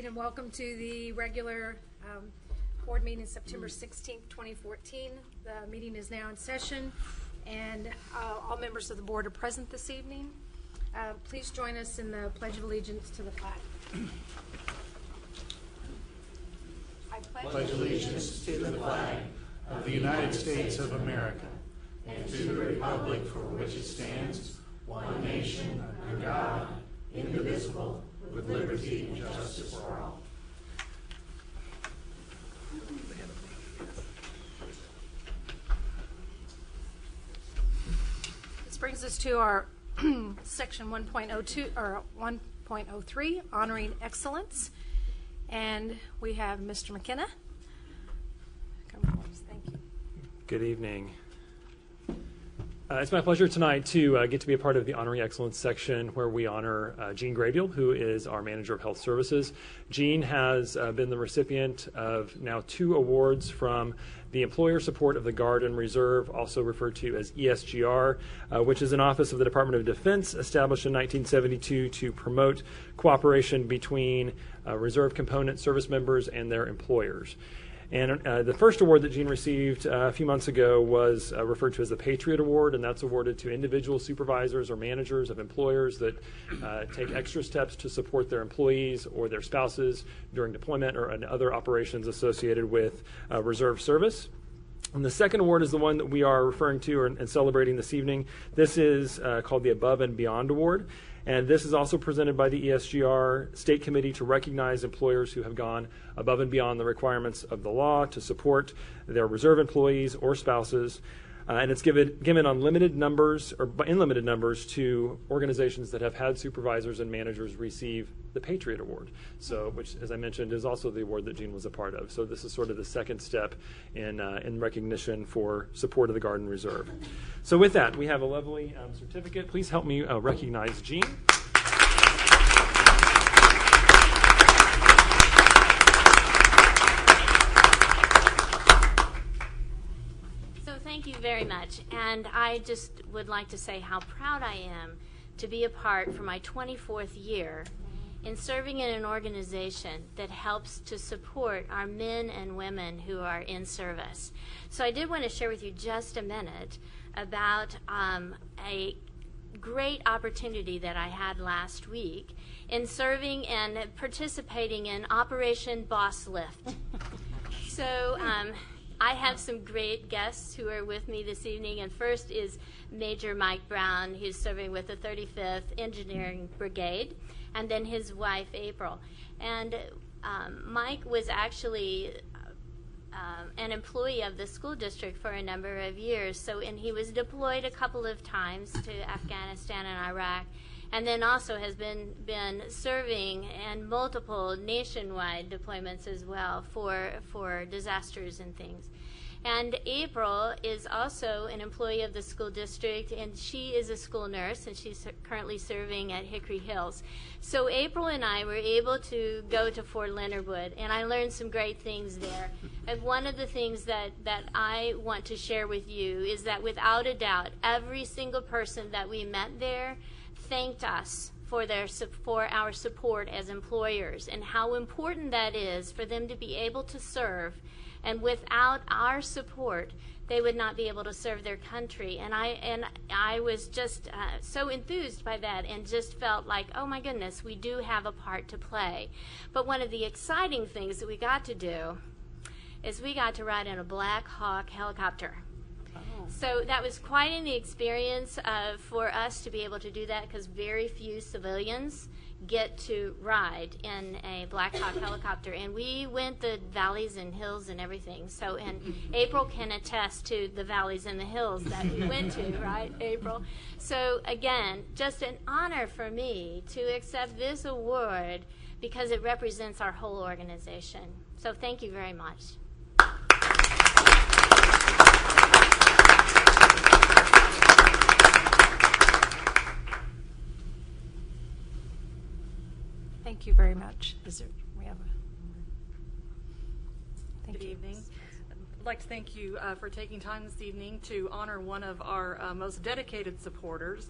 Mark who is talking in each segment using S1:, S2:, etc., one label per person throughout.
S1: Godspeed and welcome to the regular board meeting September 16th, 2014. The meeting is now in session and all members of the board are present this evening. Please join us in the Pledge of Allegiance to the flag. I
S2: pledge allegiance to the flag of the United States of America and to the republic for which it stands, one nation, under God, indivisible, with liberty and justice for all.
S1: This brings us to our section 1.02 or 1.03, honoring excellence, and we have Mr. McKenna. Come forward, thank you.
S3: Good evening. It's my pleasure tonight to get to be a part of the Honoring Excellence section where we honor Jean Grabeel, who is our Manager of Health Services. Jean has been the recipient of now 2 awards from the Employer Support of the Guard and Reserve, also referred to as ESGR, which is an office of the Department of Defense established in 1972 to promote cooperation between reserve component service members and their employers. And the first award that Jean received a few months ago was referred to as the Patriot Award, and that's awarded to individual supervisors or managers of employers that take extra steps to support their employees or their spouses during deployment or other operations associated with reserve service. And the second award is the one that we are referring to and celebrating this evening. This is called the Above and Beyond Award. And this is also presented by the ESGR State Committee to recognize employers who have gone above and beyond the requirements of the law to support their reserve employees or spouses. And it's given on limited numbers or in limited numbers to organizations that have had supervisors and managers receive the Patriot Award, so which, as I mentioned, is also the award that Jean was a part of. So this is sort of the second step in recognition for support of the Guard and Reserve. So with that, we have a lovely certificate. Please help me recognize Jean.
S4: Thank you very much, and I just would like to say how proud I am to be a part for my 24th year in serving in an organization that helps to support our men and women who are in service. So I did want to share with you just a minute about a great opportunity that I had last week in serving and participating in Operation Boss Lift. So I have some great guests who are with me this evening, and first is Major Mike Brown, who's serving with the 35th Engineering Brigade, and then his wife, April. And Mike was actually an employee of the school district for a number of years, and he was deployed a couple of times to Afghanistan and Iraq, and then also has been serving in multiple nationwide deployments as well for disasters and things. And April is also an employee of the school district, and she is a school nurse, and she's currently serving at Hickory Hills. So April and I were able to go to Fort Leonard Wood, and I learned some great things there. And one of the things that I want to share with you is that without a doubt, every single person that we met there thanked us for our support as employers, and how important that is for them to be able to serve. And without our support, they would not be able to serve their country. And I was just so enthused by that, and just felt like, oh my goodness, we do have a part to play. But one of the exciting things that we got to do is we got to ride in a Black Hawk helicopter. So that was quite an experience for us to be able to do that, because very few civilians get to ride in a Black Hawk helicopter. And we went the valleys and hills and everything. So, and April can attest to the valleys and the hills that we went to, right, April? So again, just an honor for me to accept this award because it represents our whole organization. So thank you very much.
S1: Thank you very much.
S5: Good evening. I'd like to thank you for taking time this evening to honor one of our most dedicated supporters.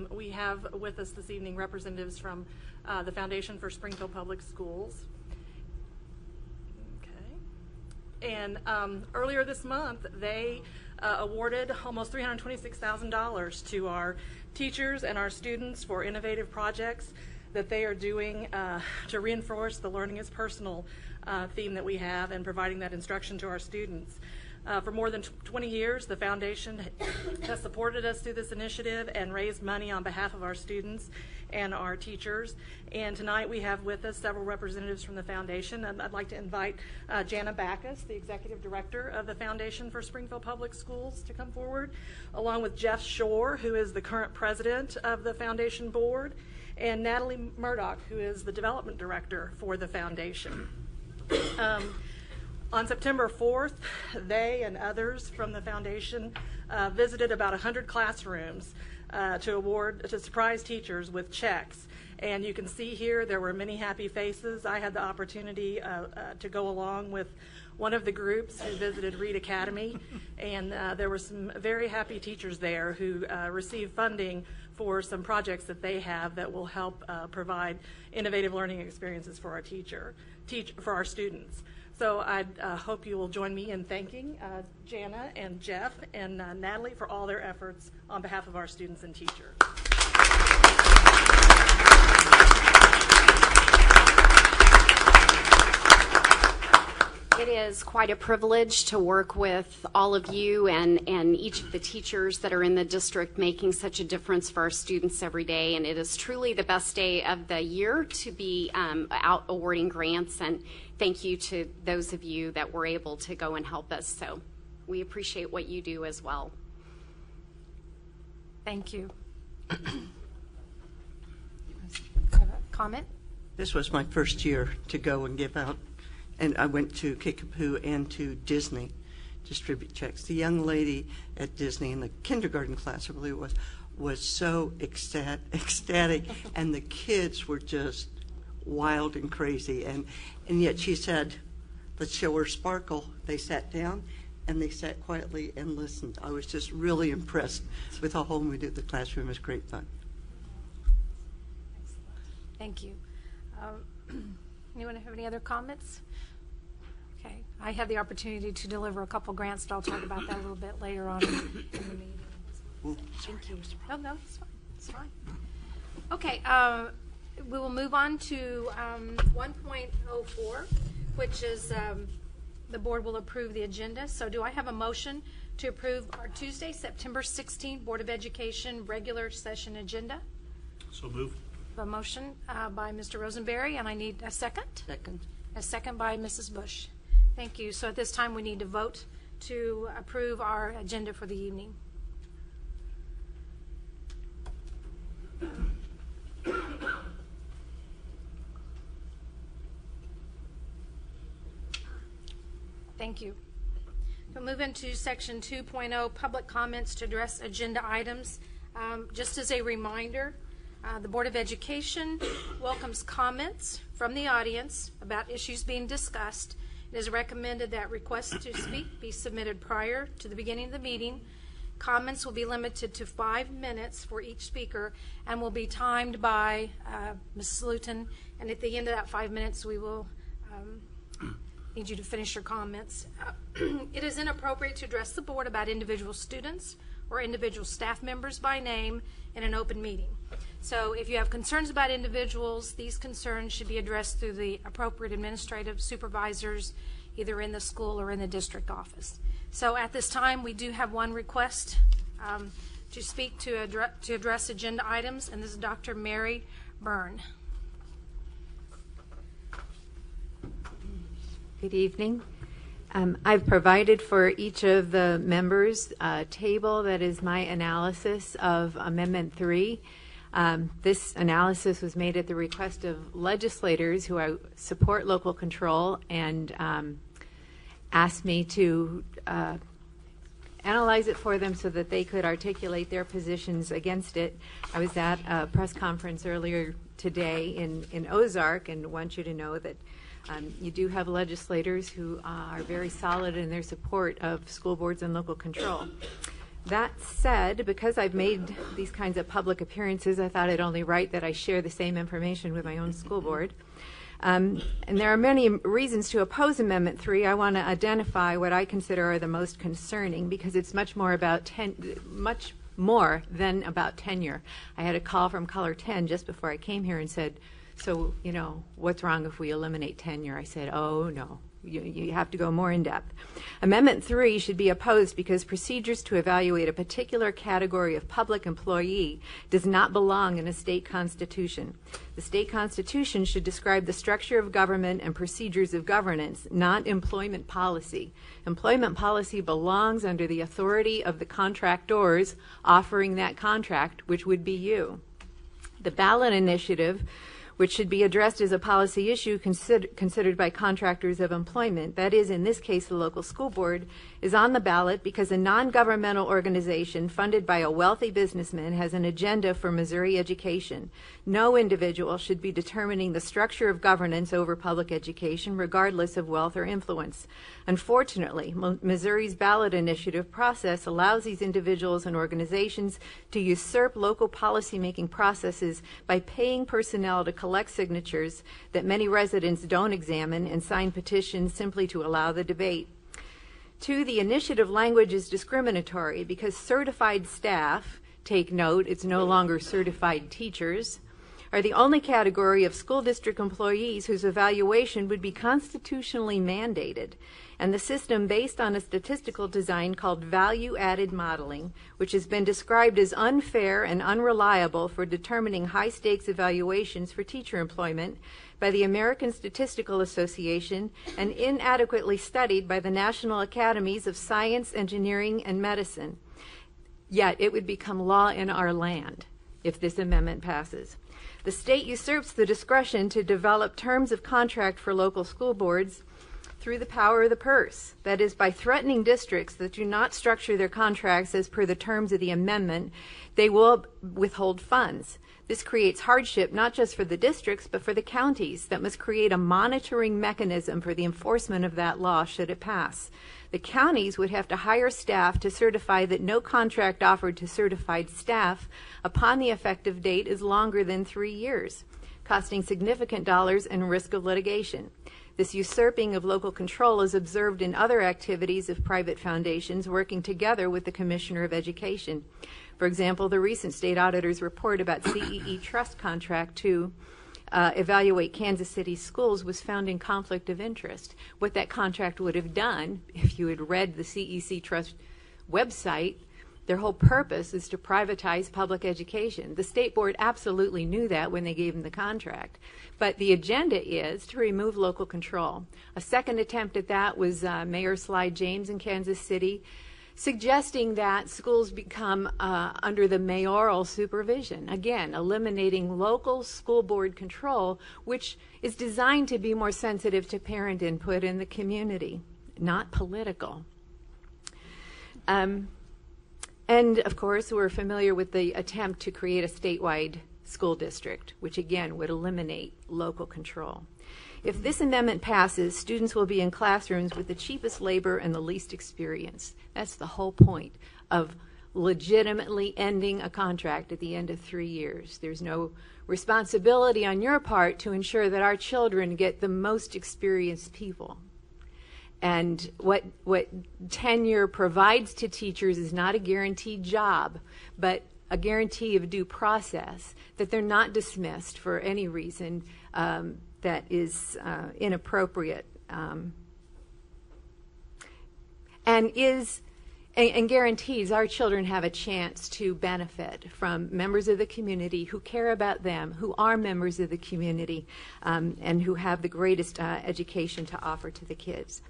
S5: We have with us this evening representatives from the Foundation for Springfield Public Schools. Okay. And earlier this month, they awarded almost $326,000 to our teachers and our students for innovative projects that they are doing to reinforce the learning is personal theme that we have and providing that instruction to our students. For more than 20 years, the foundation has supported us through this initiative and raised money on behalf of our students and our teachers. And tonight we have with us several representatives from the foundation. And I'd like to invite Jana Backus, the executive director of the Foundation for Springfield Public Schools, to come forward, along with Jeff Shore, who is the current president of the foundation board, and Natalie Murdoch, who is the development director for the foundation. On September 4th, they and others from the foundation visited about 100 classrooms to surprise teachers with checks. And you can see here there were many happy faces. I had the opportunity to go along with one of the groups who visited Reed Academy, and there were some very happy teachers there who received funding for some projects that they have that will help provide innovative learning experiences for our students. So I hope you will join me in thanking Jana and Jeff and Natalie for all their efforts on behalf of our students and teachers.
S6: It is quite a privilege to work with all of you and each of the teachers that are in the district making such a difference for our students every day. And it is truly the best day of the year to be out awarding grants. And thank you to those of you that were able to go and help us. So we appreciate what you do as well.
S1: Thank you. Have a comment?
S7: This was my first year to go and give out, and I went to Kickapoo and to Disney, distribute checks. The young lady at Disney in the kindergarten class, I believe it was so ecstatic, and the kids were just wild and crazy. And yet she said, let's show her sparkle. They sat down, and they sat quietly and listened. I was just really impressed with how home we did the classroom. It was great fun.
S1: Thank you. Anyone have any other comments? Okay. I had the opportunity to deliver a couple grants, but I'll talk about that a little bit later on in the meeting. Thank you. No, it's fine. It's fine. Okay. We will move on to 1.04, which is the board will approve the agenda. So do I have a motion to approve our Tuesday, September 16th Board of Education regular session agenda?
S2: So moved.
S1: A motion by Mr. Rosenberry, and I need a second.
S7: Second.
S1: A second by Mrs. Bush. Thank you. So at this time, we need to vote to approve our agenda for the evening. Thank you. We'll move into section 2.0, public comments to address agenda items. Just as a reminder, the Board of Education welcomes comments from the audience about issues being discussed. It is recommended that requests to speak be submitted prior to the beginning of the meeting. Comments will be limited to 5 minutes for each speaker and will be timed by Ms. Luton. And at the end of that 5 minutes, we will need you to finish your comments. It is inappropriate to address the board about individual students or individual staff members by name in an open meeting. So if you have concerns about individuals, these concerns should be addressed through the appropriate administrative supervisors, either in the school or in the district office. So at this time, we do have one request to speak to address agenda items, and this is Dr. Mary Byrne.
S8: Good evening. I've provided for each of the members a table that is my analysis of Amendment 3. This analysis was made at the request of legislators who support local control and asked me to analyze it for them so that they could articulate their positions against it. I was at a press conference earlier today in Ozark and want you to know that you do have legislators who are very solid in their support of school boards and local control. That said, because I've made these kinds of public appearances, I thought it only right that I share the same information with my own school board. And there are many reasons to oppose Amendment 3. I want to identify what I consider are the most concerning, because it's much more than about tenure. I had a call from Color 10 just before I came here and said, so, what's wrong if we eliminate tenure? I said, oh, no. You have to go more in depth. Amendment 3 should be opposed because procedures to evaluate a particular category of public employee does not belong in a state constitution. The state constitution should describe the structure of government and procedures of governance, not employment policy. Employment policy belongs under the authority of the contractors offering that contract, which would be you. The ballot initiative, which should be addressed as a policy issue considered by contractors of employment, that is, in this case, the local school board, is on the ballot because a non-governmental organization funded by a wealthy businessman has an agenda for Missouri education. No individual should be determining the structure of governance over public education, regardless of wealth or influence. Unfortunately, Missouri's ballot initiative process allows these individuals and organizations to usurp local policymaking processes by paying personnel to collect signatures that many residents don't examine and sign petitions simply to allow the debate. 2, the initiative language is discriminatory because certified staff, take note, it's no longer certified teachers, are the only category of school district employees whose evaluation would be constitutionally mandated. And the system based on a statistical design called value-added modeling, which has been described as unfair and unreliable for determining high-stakes evaluations for teacher employment by the American Statistical Association and inadequately studied by the National Academies of Science, Engineering, and Medicine. Yet it would become law in our land if this amendment passes. The state usurps the discretion to develop terms of contract for local school boards through the power of the purse. That is, by threatening districts that do not structure their contracts as per the terms of the amendment, they will withhold funds. This creates hardship not just for the districts, but for the counties that must create a monitoring mechanism for the enforcement of that law should it pass. The counties would have to hire staff to certify that no contract offered to certified staff upon the effective date is longer than 3 years, costing significant dollars and risk of litigation. This usurping of local control is observed in other activities of private foundations working together with the Commissioner of Education. For example, the recent state auditor's report about CEE trust contract to evaluate Kansas City schools was found in conflict of interest. What that contract would have done, if you had read the CEC Trust website, their whole purpose is to privatize public education. The state board absolutely knew that when they gave them the contract. But the agenda is to remove local control. A second attempt at that was Mayor Sly James in Kansas City, suggesting that schools become under the mayoral supervision. Again, eliminating local school board control, which is designed to be more sensitive to parent input in the community, not political. And of course, we're familiar with the attempt to create a statewide school district, which again would eliminate local control. If this amendment passes, students will be in classrooms with the cheapest labor and the least experience. That's the whole point of legitimately ending a contract at the end of 3 years. There's no responsibility on your part to ensure that our children get the most experienced people. And what tenure provides to teachers is not a guaranteed job, but a guarantee of due process, that they're not dismissed for any reason that is inappropriate, and guarantees our children have a chance to benefit from members of the community who care about them, who are members of the community, and who have the greatest education to offer to the kids.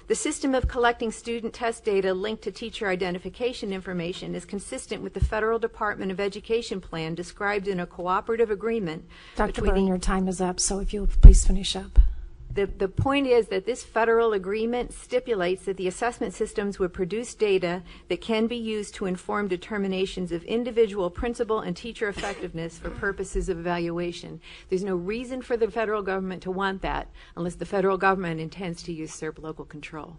S8: The system of collecting student test data linked to teacher identification information is consistent with the Federal Department of Education plan described in a cooperative agreement.
S1: Dr. Byrne, your time is up, so if you'll please finish up.
S8: The point is that this federal agreement stipulates that the assessment systems would produce data that can be used to inform determinations of individual principal and teacher effectiveness for purposes of evaluation. There's no reason for the federal government to want that unless the federal government intends to usurp local control.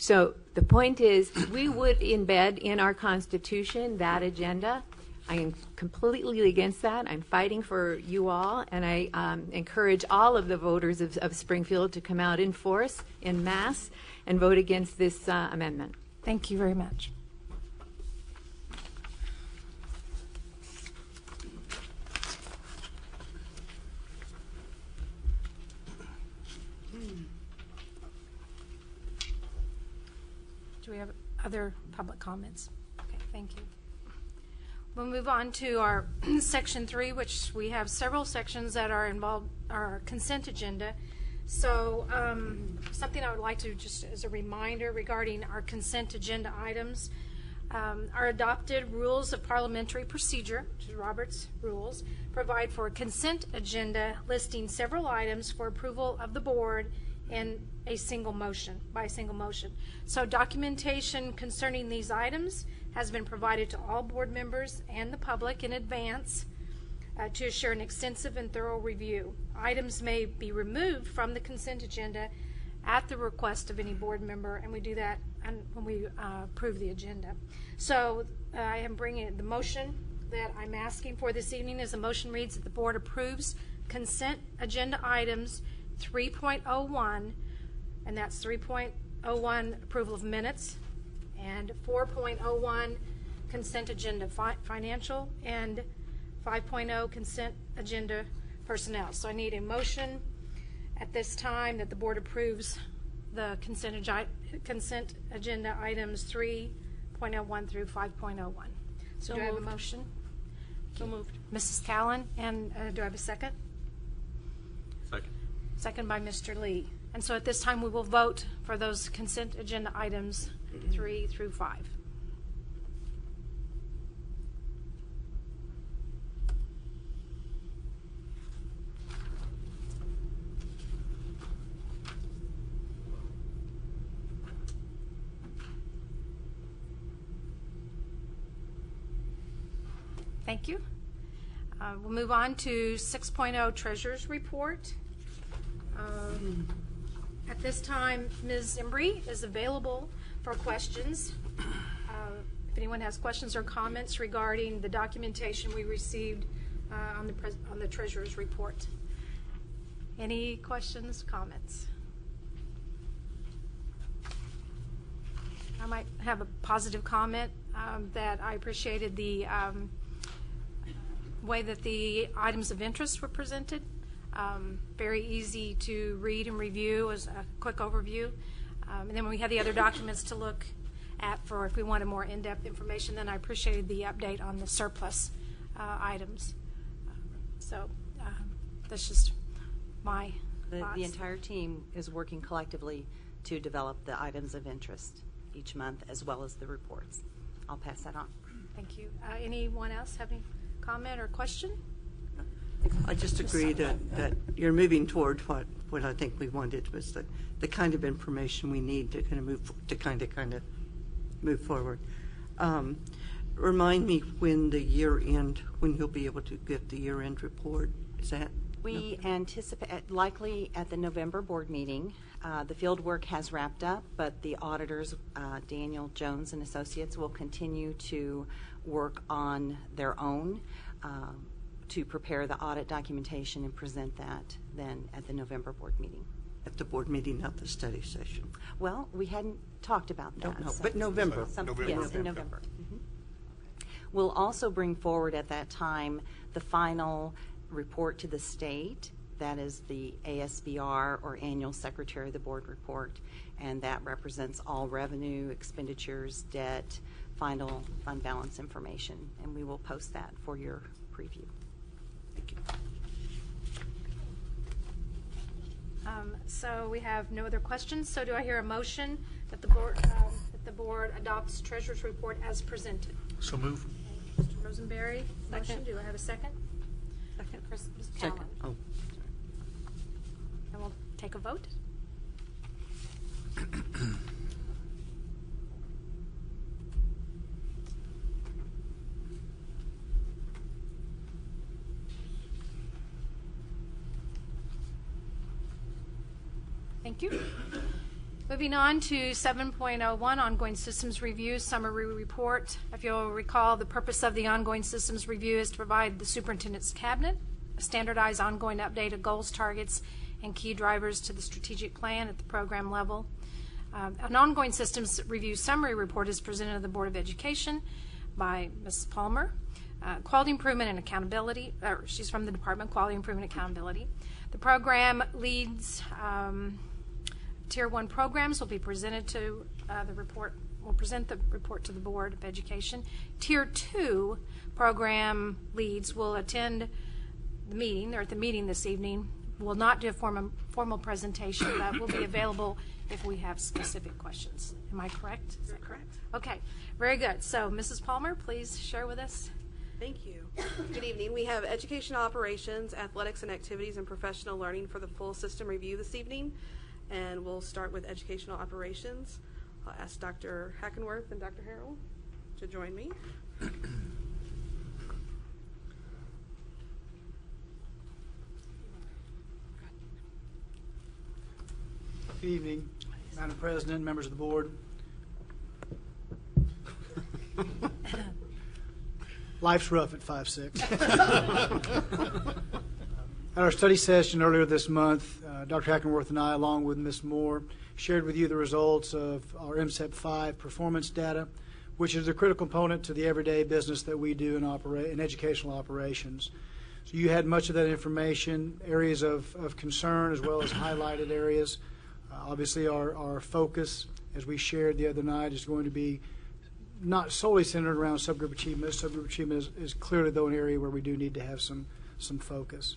S8: So the point is, we would embed in our Constitution that agenda. I am completely against that. I'm fighting for you all, and I encourage all of the voters of Springfield to come out in force, in mass, and vote against this amendment.
S1: Thank you very much. Do we have other public comments? Okay, thank you. We'll move on to our section 3, which we have several sections that are involved, our consent agenda. So something I would like to, just as a reminder regarding our consent agenda items, our adopted rules of parliamentary procedure, which is Robert's rules, provide for a consent agenda listing several items for approval of the board in a single motion, by a single motion. So documentation concerning these items has been provided to all board members and the public in advance to assure an extensive and thorough review. Items may be removed from the consent agenda at the request of any board member, and we do that when we approve the agenda. So I am bringing the motion that I'm asking for this evening. As the motion reads, that the board approves consent agenda items 3.01, and that's 3.01 approval of minutes, and 4.01 consent agenda financial, and 5.0 consent agenda personnel. So I need a motion at this time that the board approves the consent agenda items 3.01 through 5.01. So do I have a motion?
S5: So moved.
S1: Mrs. Callan, and do I have a second?
S2: Second.
S1: Second by Mr. Lee. And so at this time, we will vote for those consent agenda items 3 through 5. Thank you. We'll move on to 6.0 Treasurer's Report. At this time, Ms. Embry is available for questions. If anyone has questions or comments regarding the documentation we received on the Treasurer's Report. Any questions, comments? I might have a positive comment that I appreciated the way that the items of interest were presented. Very easy to read and review as a quick overview. And then when we had the other documents to look at for if we wanted more in-depth information, then I appreciated the update on the surplus items. So that's just my thoughts.
S9: The entire team is working collectively to develop the items of interest each month, as well as the reports. I'll pass that on.
S1: Thank you. Anyone else have any comment or question?
S7: I just agree that you're moving toward what I think we wanted was the kind of information we need to kind of move forward. Remind me when the when you'll be able to get the year-end report. Is that?
S9: We anticipate likely at the November board meeting. The field work has wrapped up, but the auditors, Daniel Jones and Associates, will continue to work on their own to prepare the audit documentation and present that then at the November board meeting.
S7: At the board meeting, not the study session.
S9: Well, we hadn't talked about that.
S7: No, but November.
S9: Yes, in November. We'll also bring forward at that time the final report to the state. That is the ASBR, or Annual Secretary of the Board Report, and that represents all revenue, expenditures, debt, final fund balance information, and we will post that for your preview.
S7: Thank you.
S1: So we have no other questions. So do I hear a motion that the board adopts Treasurer's Report as presented?
S2: So move.
S1: Mr. Rosenberry, motion. Do I have a second? Second. Ms. Callan.
S7: Second. Oh.
S1: And we'll take a vote. Thank you. Moving on to 7.01, Ongoing Systems Review Summary Report. If you'll recall, the purpose of the Ongoing Systems Review is to provide the Superintendent's Cabinet a standardized ongoing update of goals, targets, and key drivers to the strategic plan at the program level. An Ongoing Systems Review Summary Report is presented to the Board of Education by Mrs. Palmer. Quality Improvement and Accountability, she's from the Department of Quality Improvement and Accountability. The program leads Tier 1 programs will be presented to the report. We'll present the report to the Board of Education. Tier 2 program leads will attend the meeting. They're at the meeting this evening. Will not do a formal presentation, but will be available if we have specific questions. Am I correct? Is that correct? Okay, very good. So, Mrs. Palmer, please share with us.
S10: Thank you. Good evening. We have educational operations, athletics and activities, and professional learning for the full system review this evening. And we'll start with educational operations. I'll ask Dr. Hackenworth and Dr. Harrell to join me.
S11: Good evening, Madam President, members of the board. Life's rough at 5'6". At our study session earlier this month, Dr. Hackenworth and I, along with Ms. Moore, shared with you the results of our MSEP 5 performance data, which is a critical component to the everyday business that we do in educational operations. So you had much of that information, areas of concern as well as highlighted areas. Obviously, our focus, as we shared the other night, is going to be not solely centered around subgroup achievement. Subgroup achievement is clearly, though, an area where we do need to have some focus.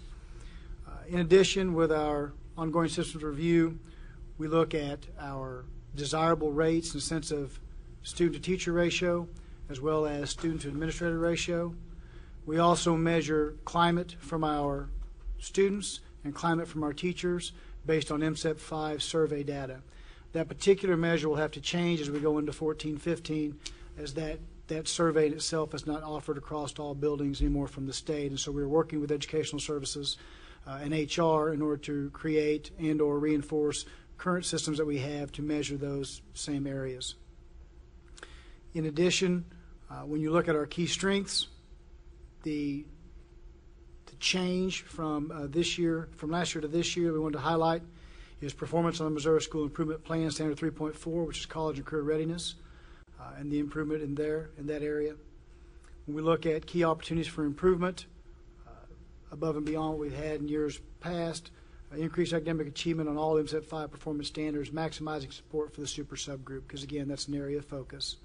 S11: In addition, with our ongoing systems review, we look at our desirable rates in the sense of student-to-teacher ratio as well as student-to-administrator ratio. We also measure climate from our students and climate from our teachers based on MSEP 5 survey data. That particular measure will have to change as we go into 14-15, as that survey in itself is not offered across all buildings anymore from the state. And so we're working with educational services and HR in order to create and or reinforce current systems that we have to measure those same areas. In addition, when you look at our key strengths, the change from last year to this year we wanted to highlight is performance on the Missouri School Improvement Plan Standard 3.4, which is college and career readiness, and the improvement in that area. When we look at key opportunities for improvement, above and beyond what we've had in years past, increased academic achievement on all MSEP 5 performance standards, maximizing support for the super subgroup, because again, that's an area of focus.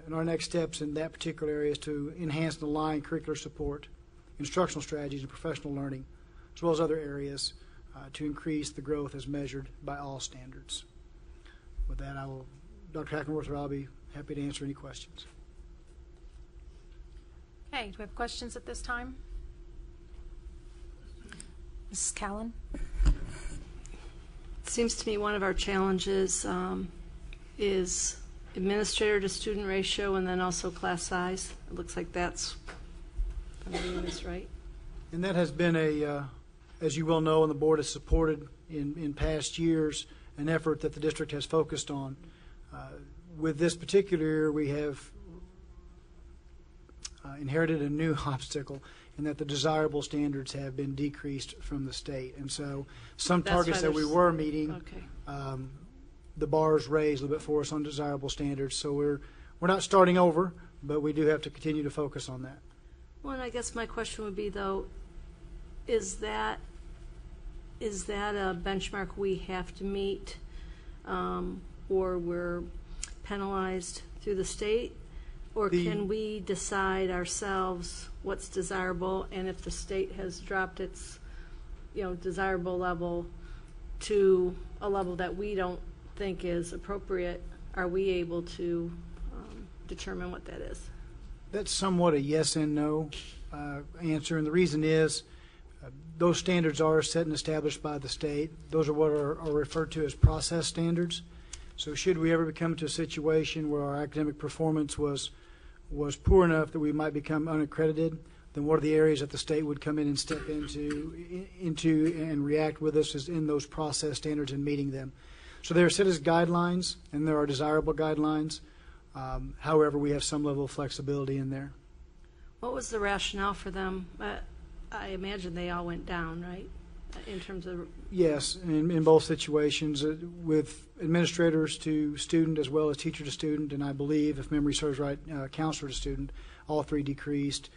S11: And our next steps in that particular area is to enhance and align curricular support, instructional strategies, and professional learning, as well as other areas to increase the growth as measured by all standards. With that, Dr. Hackenworth or I'll be happy to answer any questions.
S1: Okay, do we have questions at this time? Mrs. Callan?
S12: It seems to me one of our challenges is administrator to student ratio and then also class size. It looks like that's, if I'm reading this right.
S11: And that has been as you well know, and the board has supported in past years, an effort that the district has focused on. With this particular year, we have inherited a new obstacle in that the desirable standards have been decreased from the state. And so some targets that we were meeting,
S12: okay.
S11: The bar is raised a little bit for us on desirable standards. So we're not starting over, but we do have to continue to focus on that.
S12: Well, and I guess my question would be, though, is that a benchmark we have to meet, or we're penalized through the state? Or can we decide ourselves what's desirable, and if the state has dropped its, desirable level to a level that we don't think is appropriate, are we able to determine what that is?
S11: That's somewhat a yes and no answer, and the reason is those standards are set and established by the state. Those are what are referred to as process standards. So should we ever become to a situation where our academic performance was poor enough that we might become unaccredited, then what are the areas that the state would come in and step into and react with us is in those process standards and meeting them. So they are set as guidelines, and there are desirable guidelines. However, we have some level of flexibility in there.
S12: What was the rationale for them? I imagine they all went down, right, in terms of...
S11: Yes, in both situations, with administrators to student as well as teacher to student, and I believe, if memory serves right, counselor to student, all three decreased.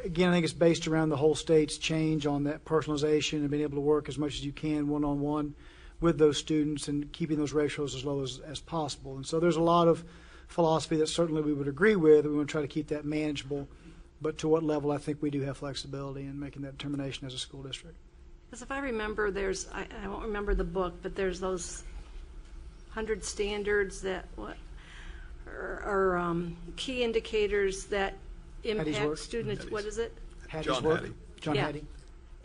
S11: Again, I think it's based around the whole state's change on that personalization and being able to work as much as you can one-on-one with those students and keeping those ratios as low as possible. And so there's a lot of philosophy that certainly we would agree with. We want to try to keep that manageable, but to what level I think we do have flexibility in making that determination as a school district.
S12: Because if I remember, I won't remember the book, but there's those 100 standards that are key indicators that
S11: Hattie's work.
S12: impact students. What is it?
S11: Hattie's work. John
S12: Yeah.
S11: Hattie.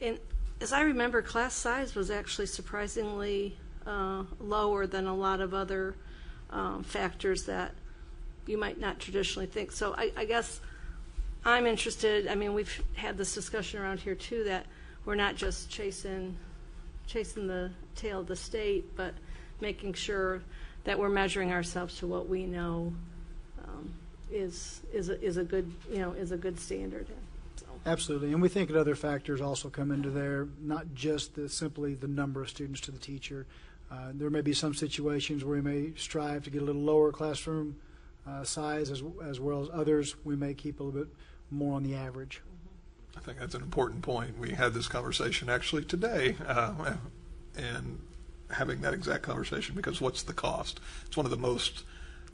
S12: And as I remember, class size was actually surprisingly lower than a lot of other factors that you might not traditionally think. So I guess I'm interested. I mean, we've had this discussion around here too, that we're not just chasing the tail of the state, but making sure that we're measuring ourselves to what we know is a good standard. So.
S11: Absolutely, and we think that other factors also come into there, not just simply the number of students to the teacher. There may be some situations where we may strive to get a little lower classroom size, as well as others we may keep a little bit more on the average.
S13: I think that's an important point. We had this conversation actually today, and having that exact conversation, because what's the cost? It's one of the most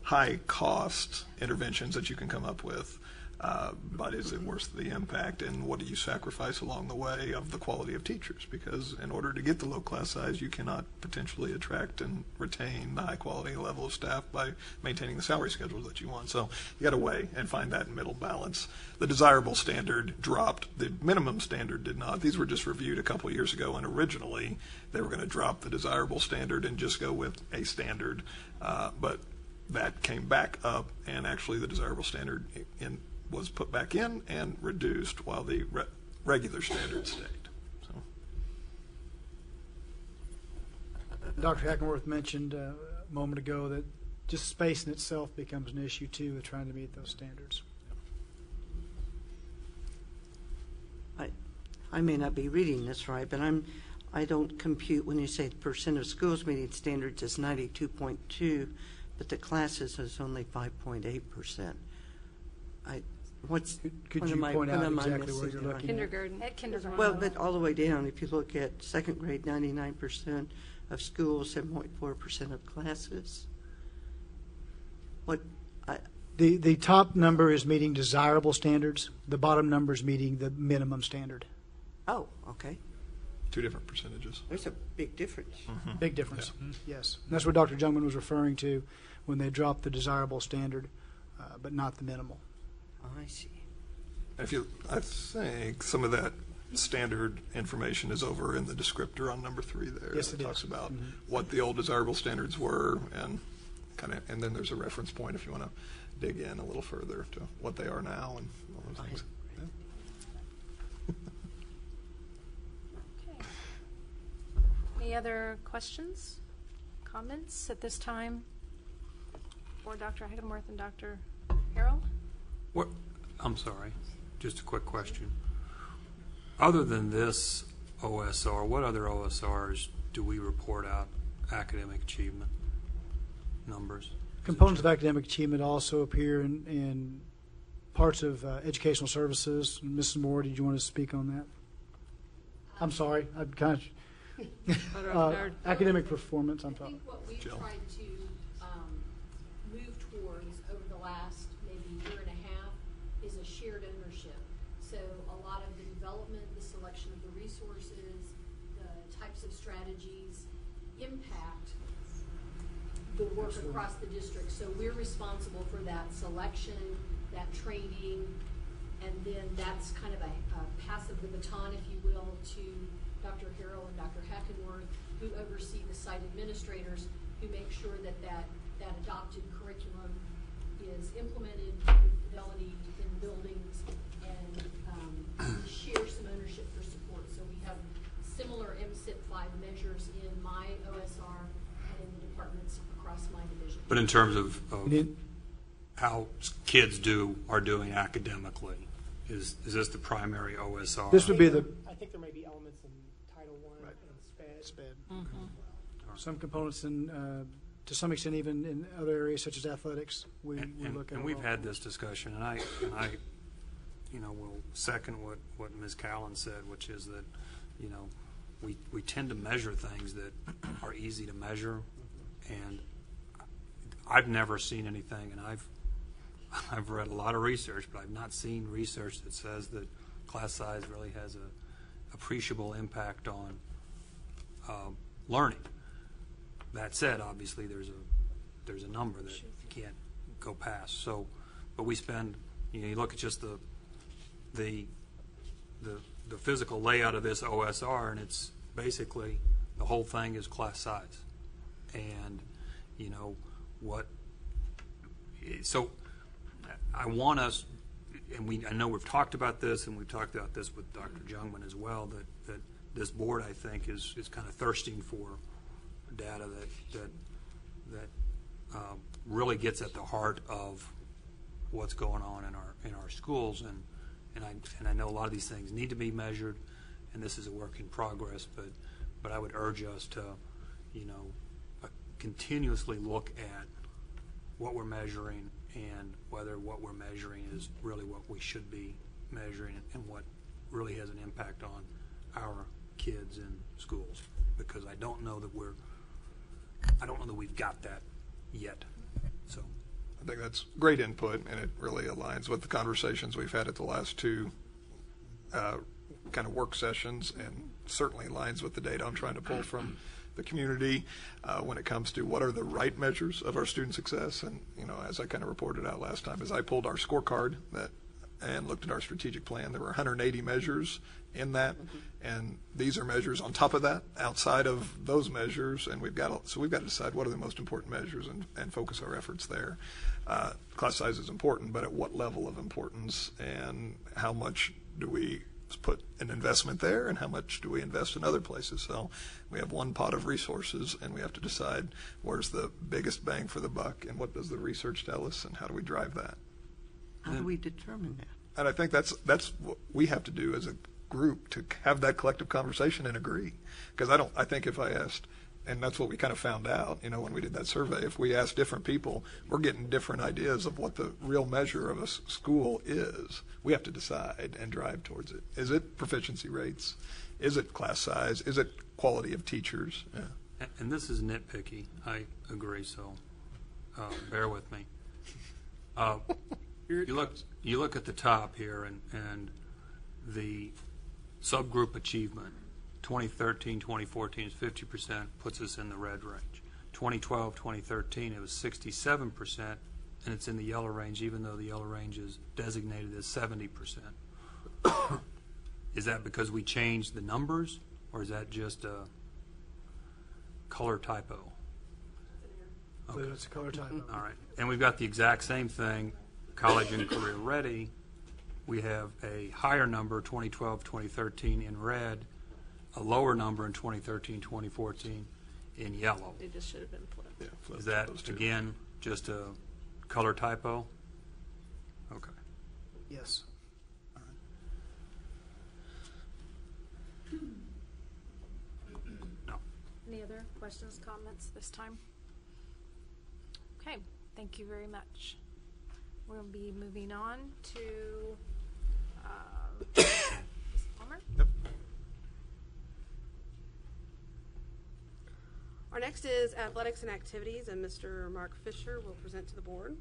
S13: high-cost interventions that you can come up with, but is it worth the impact, and what do you sacrifice along the way of the quality of teachers? Because in order to get the low class size, you cannot potentially attract and retain the high-quality level of staff by maintaining the salary schedule that you want. So you got to weigh and find that middle balance. The desirable standard dropped. The minimum standard did not. These were just reviewed a couple years ago, and originally they were going to drop the desirable standard and just go with a standard, but that came back up, and actually the desirable standard was put back in and reduced while the regular standard stayed. So.
S11: Dr. Hackenworth mentioned a moment ago that just space in itself becomes an issue too with trying to meet those standards.
S7: I may not be reading this right, but I don't compute when you say the percent of schools meeting standards is 92.2, but the classes is only 5.8%.
S11: Could you point out exactly where you're looking?
S12: Kindergarten.
S1: At kindergarten.
S7: Well, but all the way down, if you look at second grade, 99% of schools, 7.4% of classes.
S11: The top number is meeting desirable standards. The bottom number is meeting the minimum standard.
S7: Oh, okay.
S13: Two different percentages.
S7: There's a big difference.
S13: Mm-hmm.
S11: Big difference.
S13: Yeah.
S11: Yes. And that's what Dr. Jungman was referring to when they dropped the desirable standard, but not the minimal.
S7: I see.
S13: I think some of that standard information is over in the descriptor on number 3 there.
S11: Yes, it
S13: talks
S11: is.
S13: about
S11: Mm-hmm.
S13: what the old desirable standards were, and and then there's a reference point if you want to dig in a little further to what they are now and all those things.
S1: Okay. Any other questions, comments at this time for Dr. Hackenworth and Dr. Harrell?
S14: I'm sorry, just a quick question. Other than this OSR, what other OSRs do we report out academic achievement numbers?
S11: Components of academic achievement also appear in parts of educational services. Mrs. Moore, did you want to speak on that? I'm sorry, I'm kind of academic performance. I'm
S15: I
S11: talking.
S15: think what we've tried to move towards over the last maybe year and a half is a shared ownership. So a lot of the development, the selection of the resources, the types of strategies impact the work across the district. So we're responsible for that selection, that training, and then that's kind of a pass of the baton, if you will, to Dr. Harrell and Dr. Hackenworth, who oversee the site administrators, who make sure that that adopted curriculum is implemented with fidelity in buildings, and share some ownership for support. So we have similar MSIP 5 measures in my OSR and in the
S14: in terms of
S11: Need-
S14: how kids are doing academically, is this the primary OSR?
S11: This would be the
S16: I think there may be elements in Title I and SPED.
S11: some components in, to some extent, even in other areas such as athletics. We look at.
S14: And we've had this discussion, and I will second what Ms. Callan said, which is that, we tend to measure things that are easy to measure, and I've never seen anything, and I've read a lot of research, but I've not seen research that says that class size really has a appreciable impact on learning. That said, obviously there's a number that you can't go past. So, but we spend, you look at just the physical layout of this OSR, and it's basically the whole thing is class size, and so I want us, and I know we've talked about this, and we've talked about this with Dr. Jungmann as well, that this board, I think, is kind of thirsting for data that really gets at the heart of what's going on in our schools, and I know a lot of these things need to be measured, and this is a work in progress, but I would urge us to continuously look at what we're measuring and whether what we're measuring is really what we should be measuring and what really has an impact on our kids in schools, because I don't know that we've got that yet. So
S13: I think that's great input, and it really aligns with the conversations we've had at the last two kind of work sessions, and certainly aligns with the data I'm trying to pull from the community when it comes to what are the right measures of our student success. And as I kind of reported out last time, as I pulled our scorecard and looked at our strategic plan, there were 180 measures in that, and these are measures on top of that, outside of those measures, and we've got to decide what are the most important measures and focus our efforts there. Class size is important, but at what level of importance, and how much do we put an investment there, and how much do we invest in other places? So we have one pot of resources, and we have to decide where's the biggest bang for the buck, and what does the research tell us, and how do we drive that?
S7: How do we determine that?
S13: And I think that's what we have to do as a group, to have that collective conversation and agree. Because I think if I asked, and that's what we kind of found out, when we did that survey, if we ask different people, we're getting different ideas of what the real measure of a school is. We have to decide and drive towards it. Is it proficiency rates? Is it class size? Is it quality of teachers? Yeah.
S14: And this is nitpicky. I agree. So bear with me. You look at the top here, and the subgroup achievement. 2013, 2014 is 50%, puts us in the red range. 2012, 2013, it was 67%, and it's in the yellow range, even though the yellow range is designated as 70%. Is that because we changed the numbers, or is that just a color typo?
S11: Okay. It's a color typo.
S14: All right. And we've got the exact same thing, college and career ready. We have a higher number, 2012, 2013 in red, a lower number in 2013, 2014 in yellow.
S5: It just should have been flipped.
S13: Yeah, flip
S14: Is that,
S13: those two.
S14: again, just a color typo? Okay.
S11: Yes.
S14: No.
S1: Any other questions, comments this time? Okay, thank you very much. We'll be moving on to Ms. Palmer.
S13: Yep.
S10: Our next is athletics and activities, and Mr. Mark Fisher will present to the board.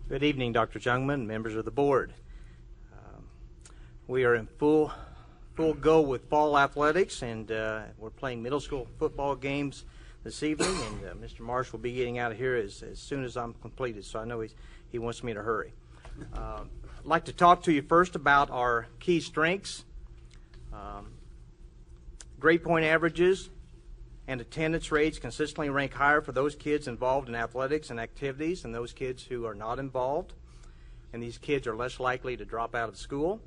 S17: Good evening, Dr. Jungmann, members of the board. We are in full go with fall athletics, and we're playing middle school football games this evening, and Mr. Marsh will be getting out of here as soon as I'm completed, so I know he wants me to hurry. I'd like to talk to you first about our key strengths. Grade point averages and attendance rates consistently rank higher for those kids involved in athletics and activities than those kids who are not involved, and these kids are less likely to drop out of school.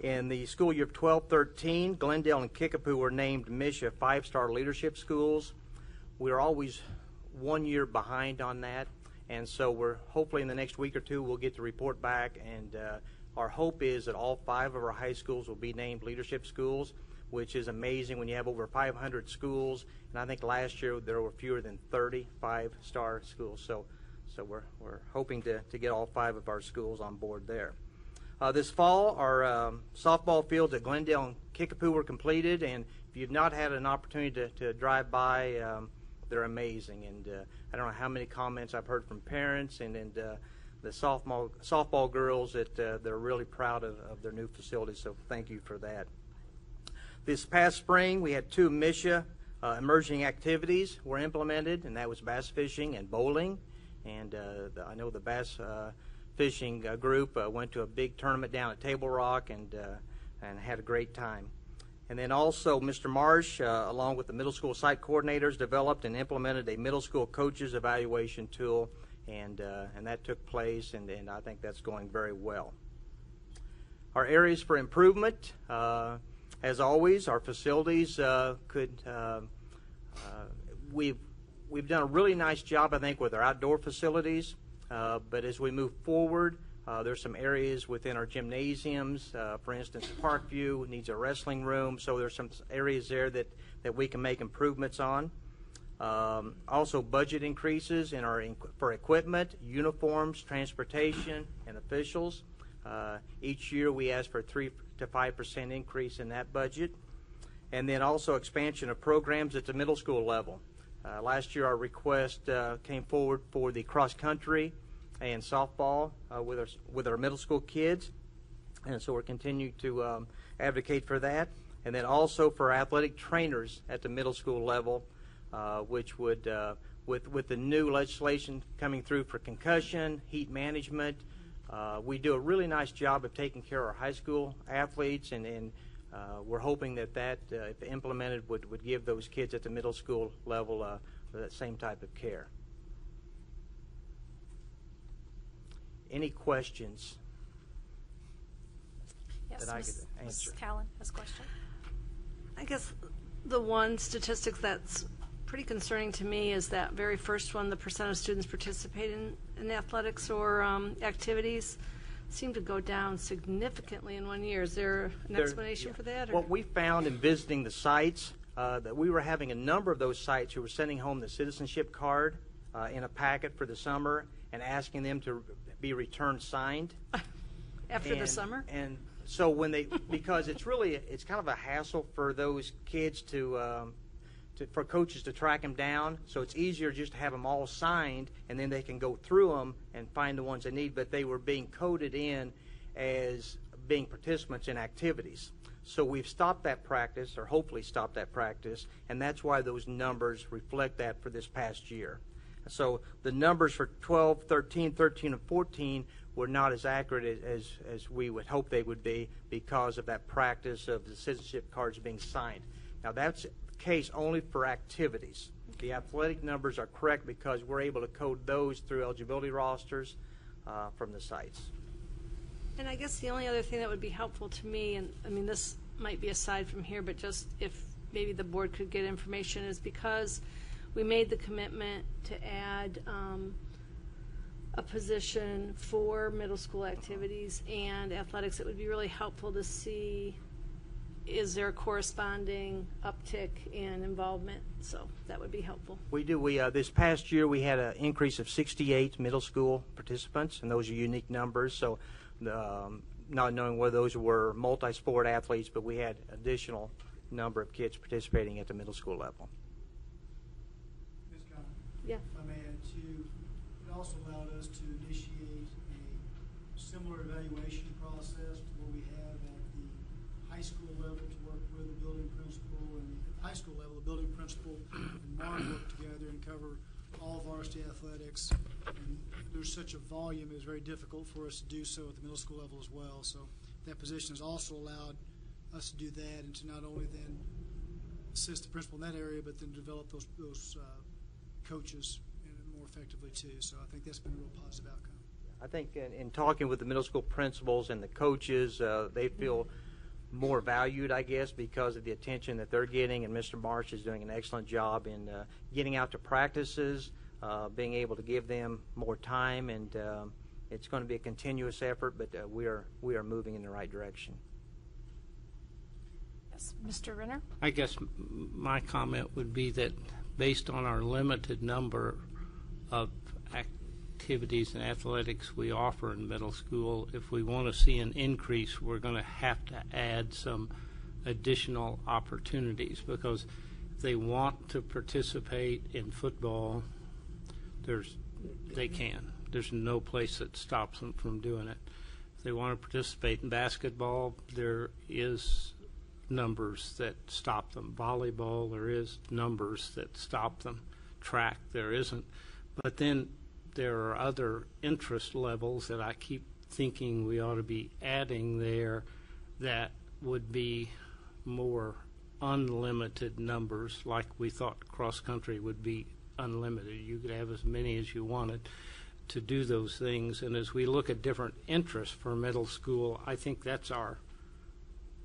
S17: In the school year of 12-13, Glendale and Kickapoo were named MSHA 5-star leadership schools. We're always 1 year behind on that, and so we're hopefully in the next week or two we'll get the report back, and our hope is that all 5 of our high schools will be named leadership schools, which is amazing when you have over 500 schools, and I think last year there were fewer than 30 5-star schools. So we're hoping to get all 5 of our schools on board there. This fall, our softball fields at Glendale and Kickapoo were completed, and if you've not had an opportunity to drive by, they're amazing. And I don't know how many comments I've heard from parents and the softball girls that they're really proud of their new facilities, so thank you for that. This past spring, we had 2 MSHA emerging activities were implemented, and that was bass fishing and bowling. And I know the bass fishing group went to a big tournament down at Table Rock and had a great time. And then also Mr. Marsh, along with the middle school site coordinators, developed and implemented a middle school coaches evaluation tool, and that took place, and I think that's going very well. Our areas for improvement, as always, our facilities we've done a really nice job, I think, with our outdoor facilities. But as we move forward, there's some areas within our gymnasiums. For instance, Parkview needs a wrestling room, so there's some areas there that we can make improvements on. Also, budget increases for equipment, uniforms, transportation, and officials. Each year we ask for a 3 to 5% increase in that budget. And then also expansion of programs at the middle school level. Last year our request came forward for the cross country and softball with our middle school kids, and so we're continuing to advocate for that. And then also for athletic trainers at the middle school level, which would with the new legislation coming through for concussion, heat management, we do a really nice job of taking care of our high school athletes, and we're hoping that if implemented, would give those kids at the middle school level that same type of care. Any questions
S1: Yes,
S17: that I could answer?
S1: Mrs. Callan has a question.
S12: I guess the one statistic that's pretty concerning to me is that very first one, the percent of students participating in athletics or activities seem to go down significantly in 1 year. Is there an explanation for that? Or?
S17: What we found in visiting the sites, that we were having a number of those sites who were sending home the citizenship card in a packet for the summer and asking them to be returned signed.
S12: After the summer?
S17: And so when because it's kind of a hassle for those kids for coaches to track them down, so it's easier just to have them all signed, and then they can go through them and find the ones they need, but they were being coded in as being participants in activities. So we've stopped that practice, or hopefully stopped that practice, and that's why those numbers reflect that for this past year. So the numbers for 12, 13, and 14 were not as accurate as we would hope they would be because of that practice of the citizenship cards being signed. Now that's the case only for activities. The athletic numbers are correct because we're able to code those through eligibility rosters from the sites.
S12: And I guess the only other thing that would be helpful to me, and I mean this might be aside from here, but just if maybe the board could get information, is because we made the commitment to add a position for middle school activities and athletics. It would be really helpful to see, is there a corresponding uptick in involvement? So that would be helpful.
S17: We do. This past year we had an increase of 68 middle school participants, and those are unique numbers. So not knowing whether those were multi-sport athletes, but we had additional number of kids participating at the middle school level.
S11: Ms. Conner,
S12: yeah.
S11: if I may add too, it also allowed us to initiate a similar evaluation process to what we have at the high school level to work with the building principal, and at the high school level, the building principal and Mark work together and cover all varsity athletics. And there's such a volume, it was very difficult for us to do so at the middle school level as well. So that position has also allowed us to do that and to not only then assist the principal in that area, but then develop those coaches more effectively too. So I think that's been a real positive outcome.
S17: I think in talking with the middle school principals and the coaches, they feel more valued, I guess, because of the attention that they're getting, and Mr. Marsh is doing an excellent job in getting out to practices, being able to give them more time, and it's going to be a continuous effort, but we are moving in the right direction.
S1: Yes, Mr. Renner?
S18: I guess my comment would be that based on our limited number of activities and athletics we offer in middle school, if we want to see an increase, we're going to have to add some additional opportunities, because if they want to participate in football, they can. There's no place that stops them from doing it. If they want to participate in basketball, there is numbers that stop them. Volleyball, there is numbers that stop them. Track, there isn't. But then there are other interest levels that I keep thinking we ought to be adding there that would be more unlimited numbers, like we thought cross country would be unlimited. You could have as many as you wanted to do those things. And as we look at different interests for middle school, I think that's our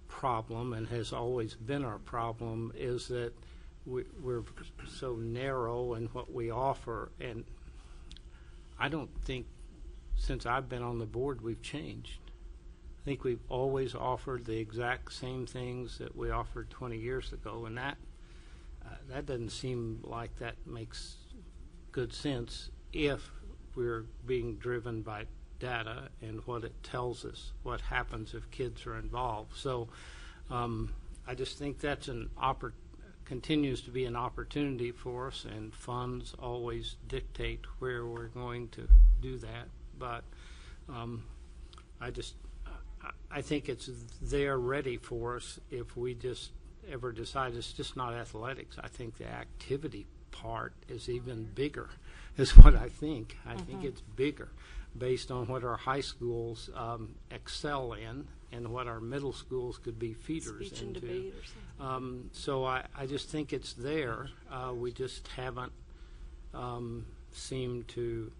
S18: problem, and has always been our problem, is that we're so narrow in what we offer. And I don't think since I've been on the board we've changed. I think we've always offered the exact same things that we offered 20 years ago, and that doesn't seem like that makes good sense if we're being driven by data and what it tells us, what happens if kids are involved. So I just think that's continues to be an opportunity for us, and funds always dictate where we're going to do that. But I think it's there ready for us if we just ever decide it's just not athletics. I think the activity part is even bigger, is what I think. I think it's bigger based on what our high schools excel in and what our middle schools could be feeders
S12: Speech
S18: into.
S12: and debate or something.
S18: So I just think it's there. We just haven't seemed to,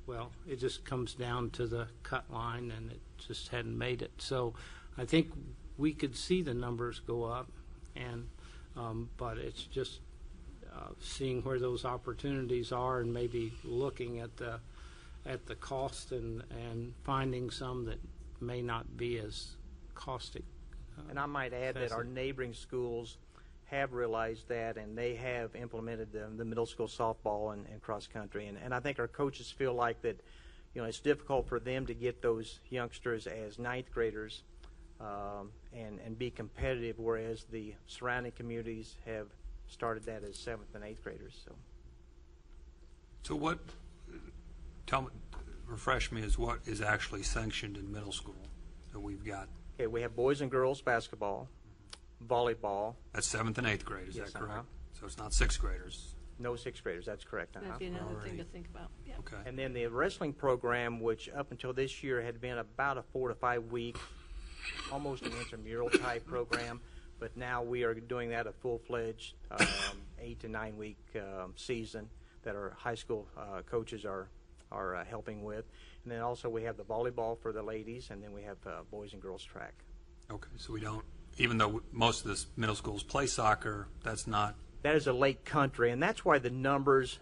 S18: well, it just comes down to the cut line, and it just hadn't made it. So I think we could see the numbers go up, and but it's just seeing where those opportunities are, and maybe looking at the cost and finding some that may not be as caustic.
S17: And I might add that our neighboring schools have realized that, and they have implemented the middle school softball and cross country. And I think our coaches feel like that, it's difficult for them to get those youngsters as ninth graders and be competitive, whereas the surrounding communities have started that as 7th and 8th graders.
S14: So what, refresh me, is what is actually sanctioned in middle school that we've got?
S17: Okay, we have boys and girls basketball, volleyball.
S14: That's 7th and 8th grade, is
S17: Yes,
S14: that correct? So it's not 6th graders?
S17: No 6th graders, that's correct.
S12: That'd be another thing to think about. Yeah.
S14: Okay.
S17: And then the wrestling program, which up until this year had been about a 4 to 5 week, almost an intramural type program, but now we are doing that a full-fledged 8 to 9 week season that our high school coaches are helping with. And then also we have the volleyball for the ladies, and then we have boys and girls track.
S14: Okay, so we don't, even though most of the middle schools play soccer, that's not.
S17: That is a Lake Country, and that's why the numbers,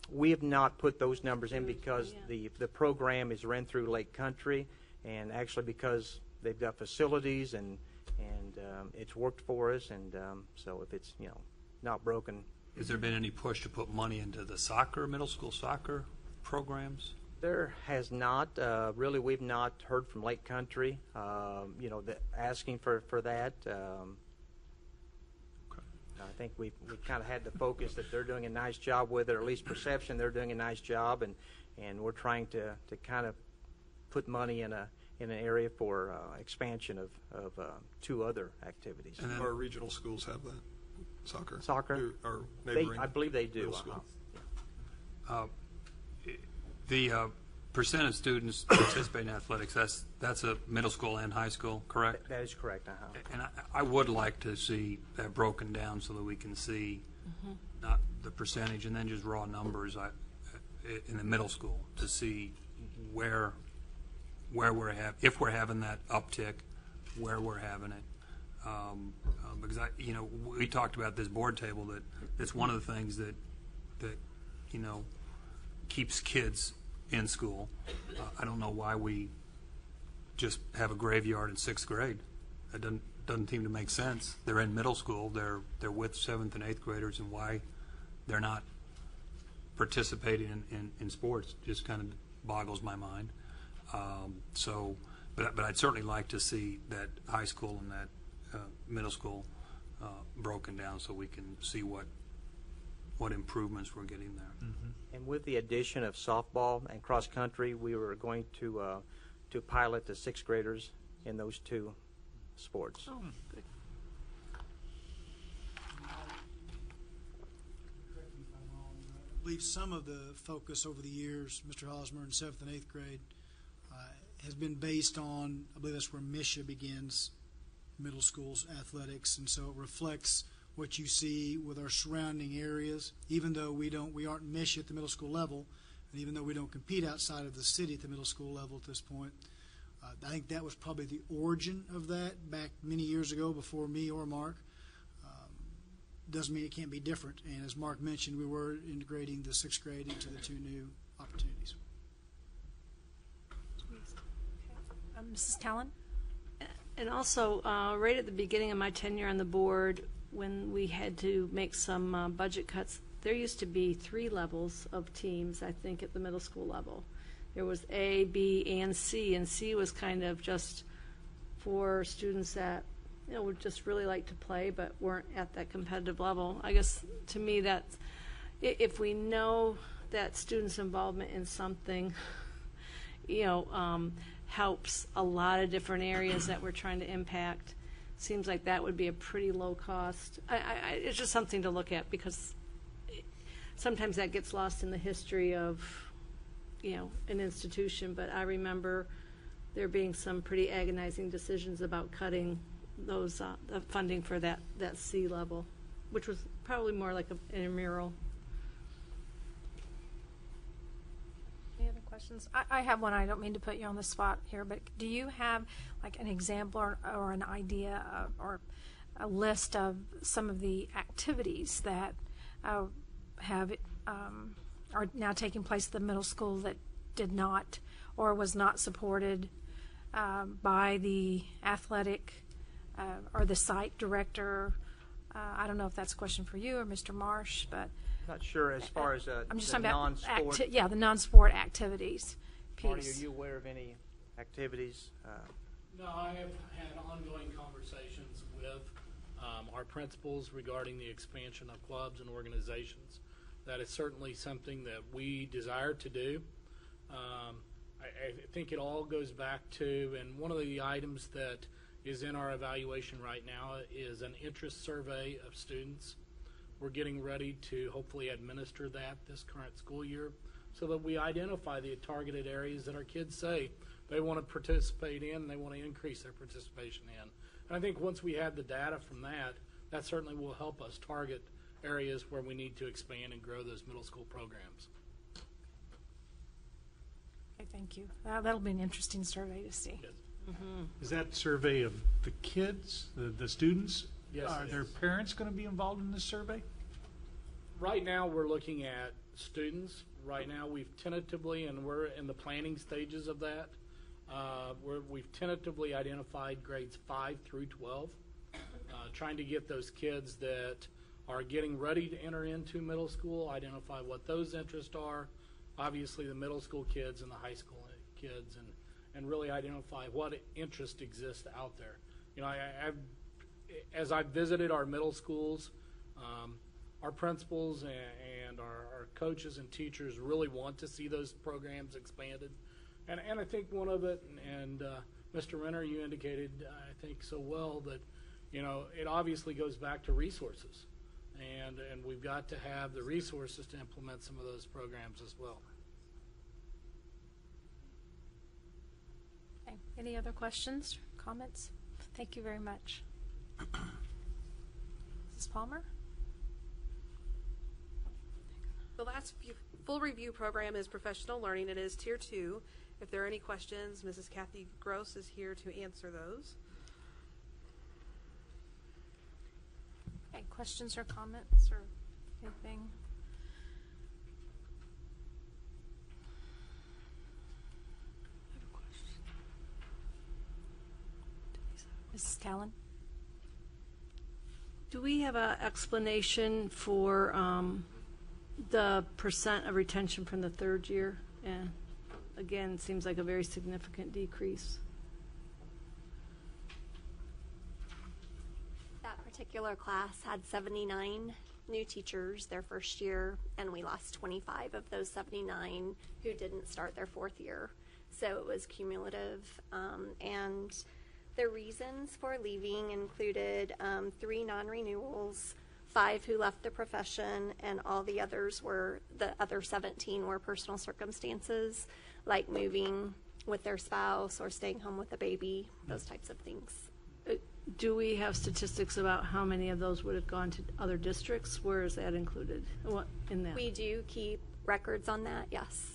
S17: we have not put those numbers in, because the program is run through Lake Country, and actually because they've got facilities and it's worked for us, and so if it's not broken.
S14: Has there been any push to put money into the middle school soccer programs?
S17: There has not. Really, we've not heard from Lake Country, asking for that. I think we've kind of had the focus that they're doing a nice job with it, or at least perception they're doing a nice job, and we're trying to kind of put money in an area for expansion of 2 other activities.
S13: And then our regional schools have that, soccer.
S17: Soccer?
S13: Our neighboring
S17: I believe they do.
S14: The percent of students participate in athletics, that's a middle school and high school, correct?
S17: That is correct.
S14: And I would like to see that broken down so that we can see not the percentage and then just raw numbers in the middle school to see where we're if we're having that uptick, where we're having it. because we talked about this board table that it's one of the things that keeps kids in school. I don't know why we just have a graveyard in 6th grade. It doesn't seem to make sense. They're in middle school. They're with 7th and 8th graders, and why they're not participating in sports just kind of boggles my mind. But I'd certainly like to see that high school and that middle school broken down so we can see what improvements we're getting there.
S17: Mm-hmm. And with the addition of softball and cross country, we were going to pilot the 6th graders in those 2 sports.
S12: Oh, good.
S11: I believe some of the focus over the years, Mr. Hosmer, in 7th and 8th grade, has been based on, I believe that's where Misha begins, middle school's athletics, and so it reflects what you see with our surrounding areas. Even though we aren't Misha at the middle school level, and even though we don't compete outside of the city at the middle school level at this point, I think that was probably the origin of that back many years ago before me or Mark. Doesn't mean it can't be different. And as Mark mentioned, we were integrating the 6th grade into the 2 new opportunities.
S1: Mrs. Talon?
S12: And also, right at the beginning of my tenure on the board, when we had to make some budget cuts, there used to be 3 levels of teams, I think, at the middle school level. There was A, B, and C was kind of just for students that would just really like to play but weren't at that competitive level. I guess to me that's, if we know that students' involvement in something, helps a lot of different areas that we're trying to impact, seems like that would be a pretty low cost. It's just something to look at because sometimes that gets lost in the history of, an institution. But I remember there being some pretty agonizing decisions about cutting those funding for that C level, which was probably more like an intramural.
S1: Any other questions? I have one. I don't mean to put you on the spot here, but do you have like an example or an idea or a list of some of the activities that are now taking place at the middle school that did not or was not supported by the athletic or the site director? I don't know if that's a question for you or Mr. Marsh, but
S17: Not sure as far as
S1: I'm just
S17: the
S1: talking about
S17: non-sport.
S1: the non-sport activities piece.
S17: Marty, are you aware of any activities?
S19: No, I have had ongoing conversations with our principals regarding the expansion of clubs and organizations. That is certainly something that we desire to do. I think it all goes back to, and one of the items that is in our evaluation right now is an interest survey of students. We're getting ready to hopefully administer that this current school year so that we identify the targeted areas that our kids say they want to participate in and they want to increase their participation in. And I think once we have the data from that certainly will help us target areas where we need to expand and grow those middle school programs.
S1: Okay, thank you. That'll be an interesting survey to see.
S19: Yes.
S1: Mm-hmm.
S2: Is that survey of the kids, the students?
S19: Yes,
S2: Are
S19: it
S2: their
S19: is.
S2: parents going to be involved in this survey?
S19: Right now, we're looking at students. Right now, we've tentatively, and we're in the planning stages of that, we've tentatively identified grades 5 through 12, trying to get those kids that are getting ready to enter into middle school, identify what those interests are, obviously the middle school kids and the high school kids, and really identify what interest exists out there. As I've visited our middle schools, our principals and our coaches and teachers really want to see those programs expanded. And I think one of it, and Mr. Renner, you indicated, I think so well, that it obviously goes back to resources. And we've got to have the resources to implement some of those programs as well.
S1: Okay. Any other questions, comments? Thank you very much. Mrs. Palmer?
S10: The last full review program is professional learning. It is Tier 2. If there are any questions, Mrs. Kathy Gross is here to answer those.
S1: questions or comments or anything? Mrs. Callan?
S12: Do we have an explanation for the percent of retention from the third year? And again, it seems like a very significant decrease.
S20: That particular class had 79 new teachers their first year, and we lost 25 of those 79 who didn't start their fourth year. So it was cumulative, and the reasons for leaving included 3 non-renewals, 5 who left the profession, and all the others were, the other 17 were personal circumstances, like moving with their spouse or staying home with a baby, those types of things.
S12: Do we have statistics about how many of those would have gone to other districts? Where is that included in that?
S20: We do keep records on that, yes.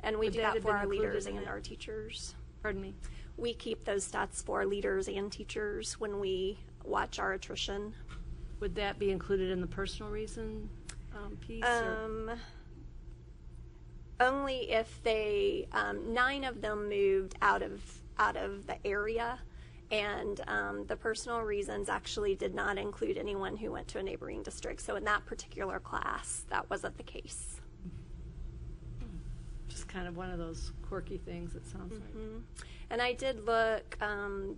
S20: And we
S12: Would
S20: do
S12: that
S20: that
S12: have
S20: for
S12: been
S20: our
S12: included
S20: leaders
S12: in
S20: and
S12: it?
S20: our teachers.
S12: Pardon me?
S20: We keep those stats for leaders and teachers when we watch our attrition.
S12: Would that be included in the personal reason piece? Or?
S20: Only if they, 9 of them moved out of the area, and the personal reasons actually did not include anyone who went to a neighboring district. So in that particular class, that wasn't the case.
S12: Just kind of one of those quirky things, it sounds like.
S20: And I did look,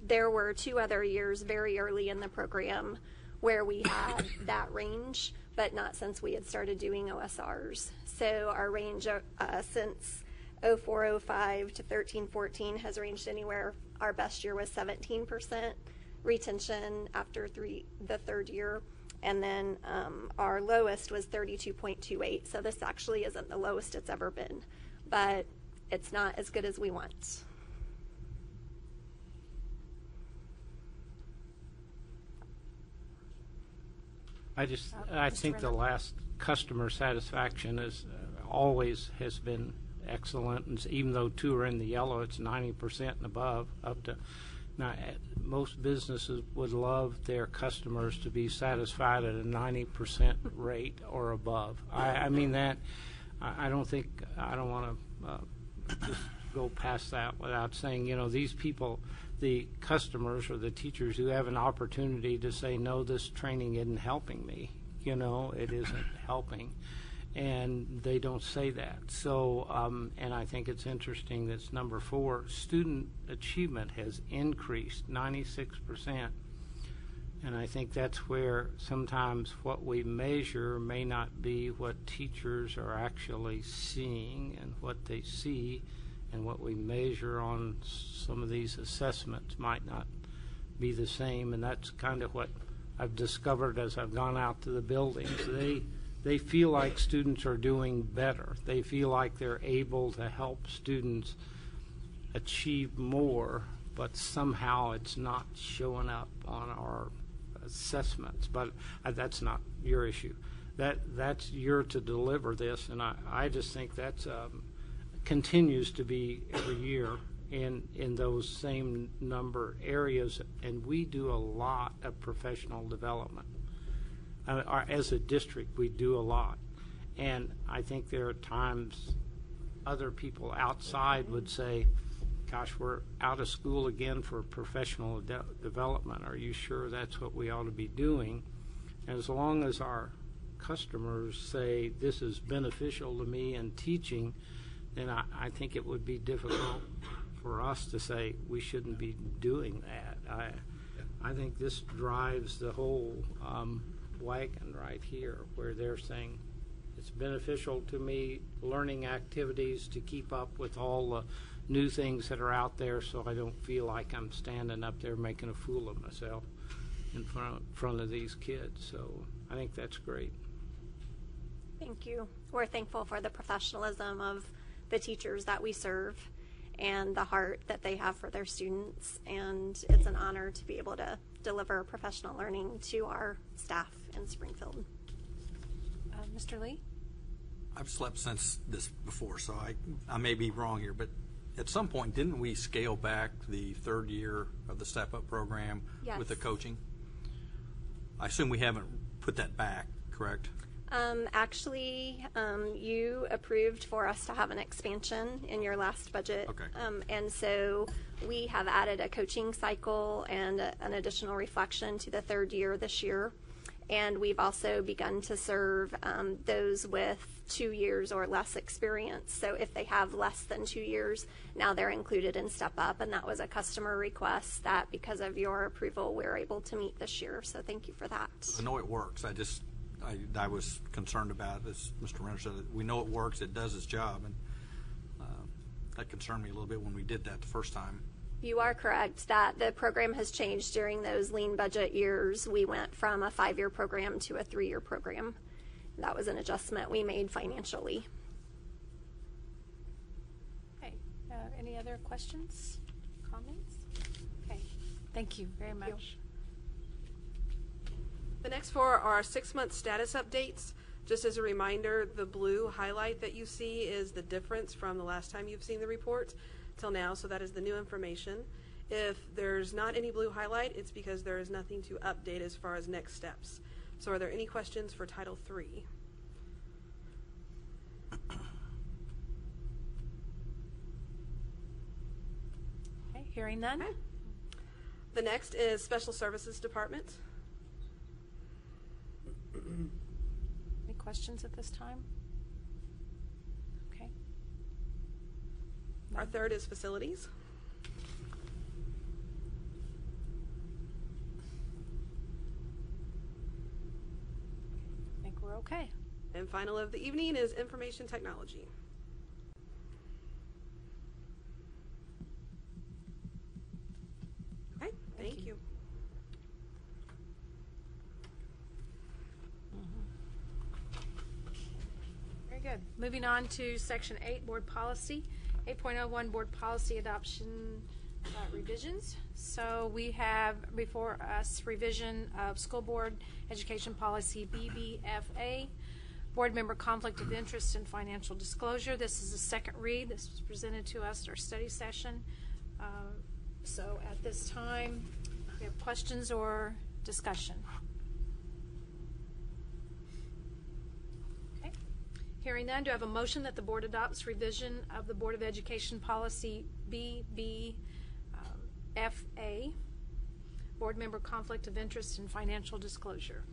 S20: there were 2 other years very early in the program where we had that range, but not since we had started doing OSRs. So our range since 04-05 to 13-14 has ranged anywhere. Our best year was 17% retention after the third year, and then our lowest was 32.28. So this actually isn't the lowest it's ever been, but it's not as good as we want.
S18: I think the last customer satisfaction is always has been excellent, and even though 2 are in the yellow, it's 90% and above. Up to now, most businesses would love their customers to be satisfied at a 90% rate or above. I mean that. I don't want to just go past that without saying, these people, the customers or the teachers who have an opportunity to say, no, this training isn't helping me, it isn't helping, and they don't say that. So, and I think it's interesting that's number 4, student achievement has increased 96%, and I think that's where sometimes what we measure may not be what teachers are actually seeing, and what they see and what we measure on some of these assessments might not be the same, and that's kind of what I've discovered as I've gone out to the buildings. They feel like students are doing better. They feel like they're able to help students achieve more, but somehow it's not showing up on our assessments. But that's not your issue. That's you're to deliver this, and I just think that's continues to be every year in those same number areas, and we do a lot of professional development. As a district, we do a lot, and I think there are times other people outside would say, gosh, we're out of school again for professional development. Are you sure that's what we ought to be doing? And as long as our customers say this is beneficial to me in teaching, then I think it would be difficult for us to say we shouldn't be doing that. I think this drives the whole wagon right here, where they're saying it's beneficial to me, learning activities to keep up with all the new things that are out there, so I don't feel like I'm standing up there making a fool of myself in front of these kids. So I think that's great.
S20: Thank you. We're thankful for the professionalism of the teachers that we serve and the heart that they have for their students, and it's an honor to be able to deliver professional learning to our staff in Springfield.
S1: Mr. Lee?
S21: I've slept since this before, so I may be wrong here, but at some point, didn't we scale back the third year of the Step Up program
S20: Yes.
S21: with the coaching? I assume we haven't put that back, correct?
S20: Actually, you approved for us to have an expansion in your last budget.
S21: Okay.
S20: And so we have added a coaching cycle and an additional reflection to the third year this year. And we've also begun to serve those with 2 years or less experience. So if they have less than 2 years, now they're included in Step Up. And that was a customer request that, because of your approval, we're able to meet this year. So thank you for that.
S21: I know it works. I was concerned about it, as Mr. Renner said. We know it works. It does its job. And that concerned me a little bit when we did that the first time.
S20: You are correct that the program has changed during those lean budget years. We went from a 5-year program to a 3-year program. That was an adjustment we made financially.
S1: Okay. Any other questions, comments? Okay. Thank you very much.
S10: The next 4 are 6-month status updates. Just as a reminder, the blue highlight that you see is the difference from the last time you've seen the report till now, so that is the new information. If there's not any blue highlight, it's because there is nothing to update as far as next steps. So are there any questions for Title III?
S1: Okay, hearing none.
S10: Okay. The next is Special Services Department.
S1: Any questions at this time? Okay.
S10: Our third is Facilities.
S1: I think we're okay.
S10: And final of the evening is Information Technology. Okay, thank you.
S1: Very good. Moving on to Section 8, Board Policy. 8.01, Board Policy Adoption Revisions. So we have before us revision of School Board Education Policy BBFA, Board Member Conflict of Interest and Financial Disclosure. This is a second read. This was presented to us at our study session. So at this time, we have questions or discussion. Okay. Hearing none, do I have a motion that the Board adopts revision of the Board of Education Policy BBFA, Board Member Conflict of Interest and Financial Disclosure?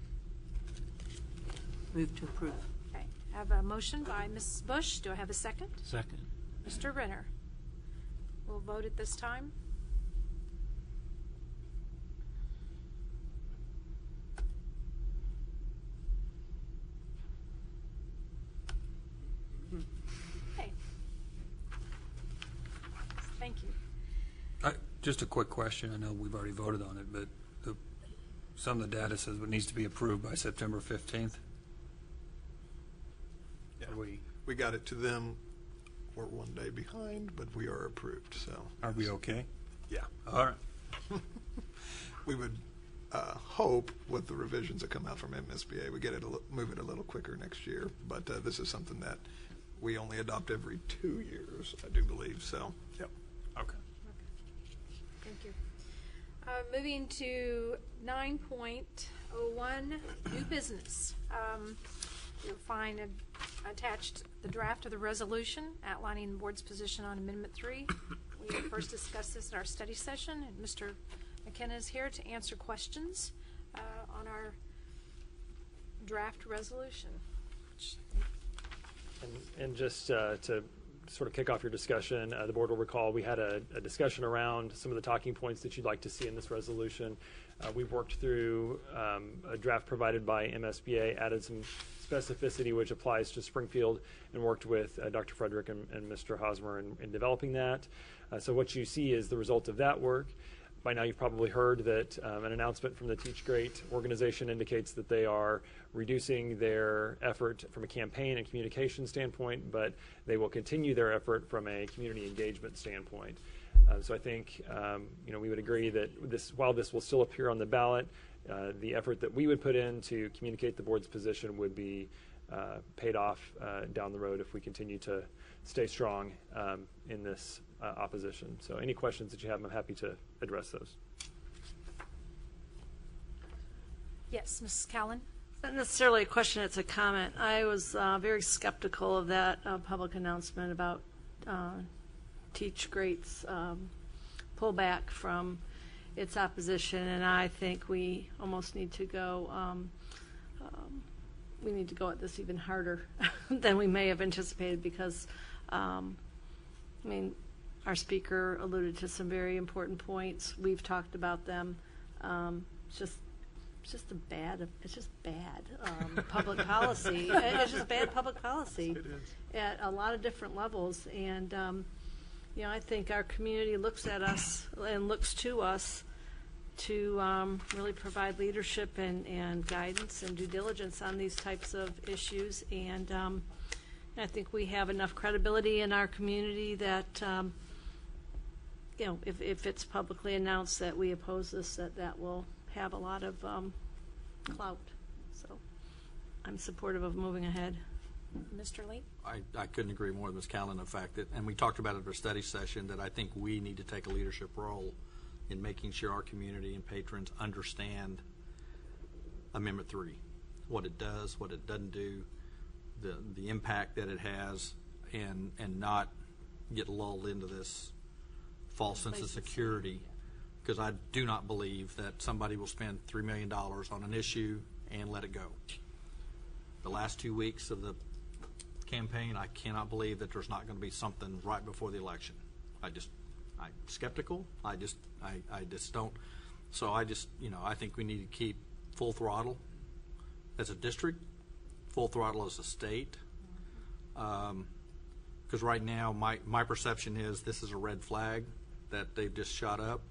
S7: Move to approve.
S1: Okay. I have a motion by Mrs. Bush. Do I have a second?
S18: Second.
S1: Mr. Renner. We'll vote at this time. Okay. Thank you.
S14: Just a quick question. I know we've already voted on it, but some of the data says it needs to be approved by September 15th.
S13: Yeah, we got it to them. We're 1 day behind, but we are approved. So
S14: are we okay?
S13: Yeah.
S14: All right.
S13: We would hope with the revisions that come out from MSBA, we get it move it a little quicker next year. But this is something that we only adopt every 2 years, I do believe. So, yep.
S14: Okay.
S1: Thank you. Moving to 9.01, new business. You'll find attached the draft of the resolution outlining the board's position on Amendment 3. We first discussed this at our study session, and Mr. McKenna is here to answer questions on our draft resolution.
S3: And just to sort of kick off your discussion, the board will recall we had a discussion around some of the talking points that you'd like to see in this resolution. We've worked through a draft provided by MSBA, added some specificity which applies to Springfield, and worked with Dr. Frederick and Mr. Hosmer in developing that. So what you see is the result of that work. By now you've probably heard that an announcement from the Teach Great organization indicates that they are reducing their effort from a campaign and communication standpoint, but they will continue their effort from a community engagement standpoint. So I think we would agree that while this will still appear on the ballot, the effort that we would put in to communicate the board's position would be paid off down the road if we continue to stay strong in this opposition. So any questions that you have, I'm happy to address those.
S1: Yes, Mrs. Callan.
S12: Not necessarily a question, it's a comment. I was very skeptical of that public announcement about Teach Great's pullback from its opposition, and I think we almost need to go at this even harder than we may have anticipated, because I mean, our speaker alluded to some very important points. We've talked about them. It's just bad public policy. It's just bad public policy at a lot of different levels. And you know, I think our community looks at us and looks to us to really provide leadership and guidance and due diligence on these types of issues. And I think we have enough credibility in our community that you know, if it's publicly announced that we oppose this, that will have a lot of clout. So I'm supportive of moving ahead.
S1: Mr. Lee?
S21: I couldn't agree more with Ms. Callan, the fact that, and we talked about it at our study session, that I think we need to take a leadership role in making sure our community and patrons understand Amendment 3, what it does, what it doesn't do, the impact that it has, and not get lulled into this false sense of security, because I do not believe that somebody will spend $3 million on an issue and let it go. The last 2 weeks of the campaign, I cannot believe that there's not going to be something right before the election. I'm skeptical. I just don't. So I think we need to keep full throttle as a district, full throttle as a state. Because right now, my perception is this is a red flag that they've just shot up.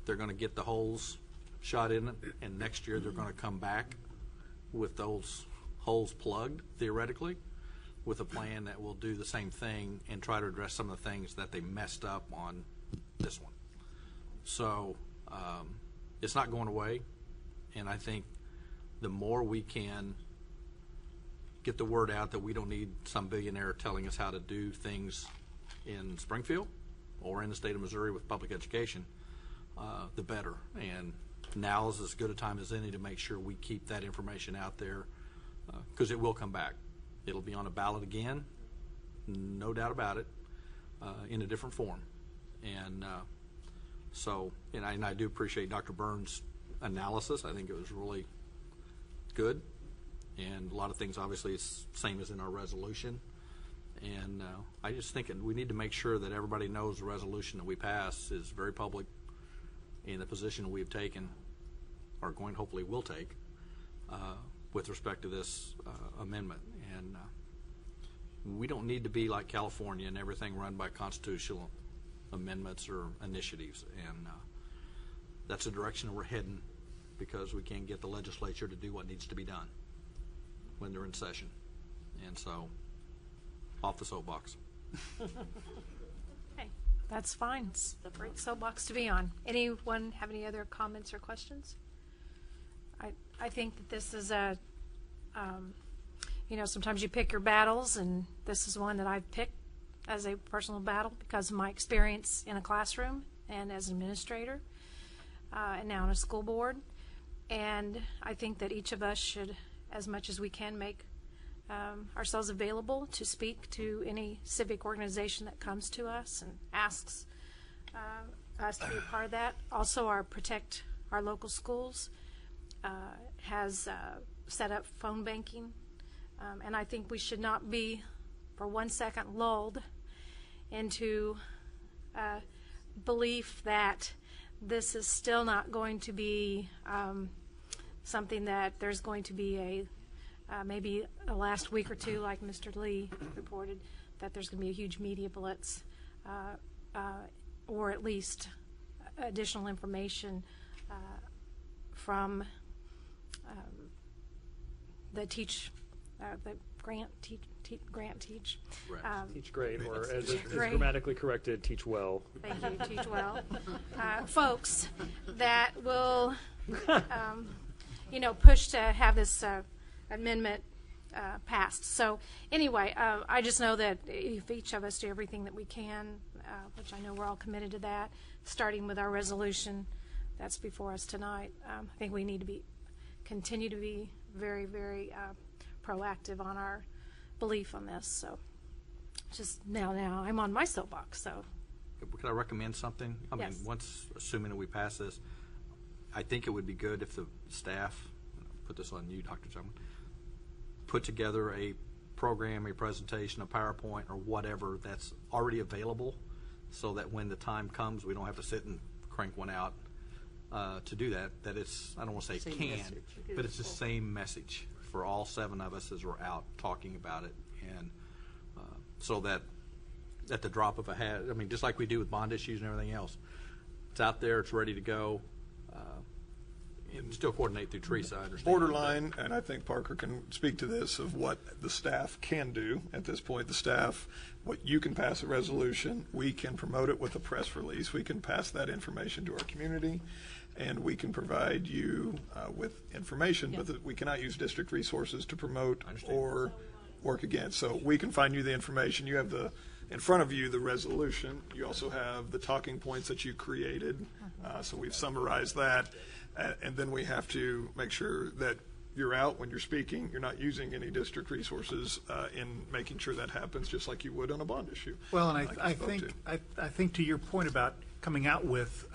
S21: They're going to get the holes shot in it, and next year they're going to come back with those holes plugged, theoretically, with a plan that will do the same thing and try to address some of the things that they messed up on this one. So it's not going away, and I think the more we can get the word out that we don't need some billionaire telling us how to do things in Springfield or in the state of Missouri with public education, the better. And now is as good a time as any to make sure we keep that information out there, because it will come back. It'll be on a ballot again, no doubt about it, in a different form. And and I do appreciate Dr. Burns' analysis. I think it was really good. And a lot of things, obviously, it's the same as in our resolution. And I just think we need to make sure that everybody knows the resolution that we pass is very public, and the position we've taken, or hopefully will take, with respect to this amendment. And we don't need to be like California and everything run by constitutional amendments or initiatives. And that's the direction we're heading, because we can't get the legislature to do what needs to be done when they're in session. And so, off the soapbox.
S1: Okay, that's fine. It's a great soapbox to be on. Anyone have any other comments or questions? I think that this is a, you know, sometimes you pick your battles, and this is one that I've picked as a personal battle because of my experience in a classroom and as an administrator, and now in a school board. And I think that each of us should, as much as we can, make ourselves available to speak to any civic organization that comes to us and asks us to be a part of that. Also, our Protect Our Local Schools has set up phone banking, and I think we should not be for 1 second lulled into belief that this is still not going to be something that there's going to be a maybe a last week or two, like Mr. Lee reported, that there's going to be a huge media blitz, or at least additional information from the Teach Teach
S3: Great, or as is
S1: Great.
S3: grammatically corrected, Teach Well.
S1: Thank you, Teach Well. Folks that will, you know, push to have this amendment passed. So anyway, I just know that if each of us do everything that we can, which I know we're all committed to that, starting with our resolution that's before us tonight, I think we need to continue to be very, very proactive on our belief on this. So just now I'm on my soapbox. So
S21: Could I recommend something? I mean,
S1: Yes.
S21: once, assuming that we pass this, I think it would be good if the staff, put this on you, Dr. Jones, put together a program, a presentation, a PowerPoint, or whatever that's already available, so that when the time comes, we don't have to sit and crank one out to do that. That it's, I don't want to say
S7: Same
S21: can,
S7: message.
S21: but it's the same message for all 7 of us as we're out talking about it, and so that at the drop of a hat, I mean, just like we do with bond issues and everything else, it's out there, it's ready to go. And still coordinate through Teresa, I understand.
S13: Borderline, and I think Parker can speak to this, of what the staff can do at this point. The staff, what you can pass a resolution, we can promote it with a press release, we can pass that information to our community, and we can provide you with information, but we cannot use district resources to promote or work against. So we can find you the information. You have in front of you the resolution. You also have the talking points that you created. So we've summarized that. And then we have to make sure that you're out when you're speaking. You're not using any district resources in making sure that happens, just like you would on a bond issue.
S2: Well, and I think to your point about coming out with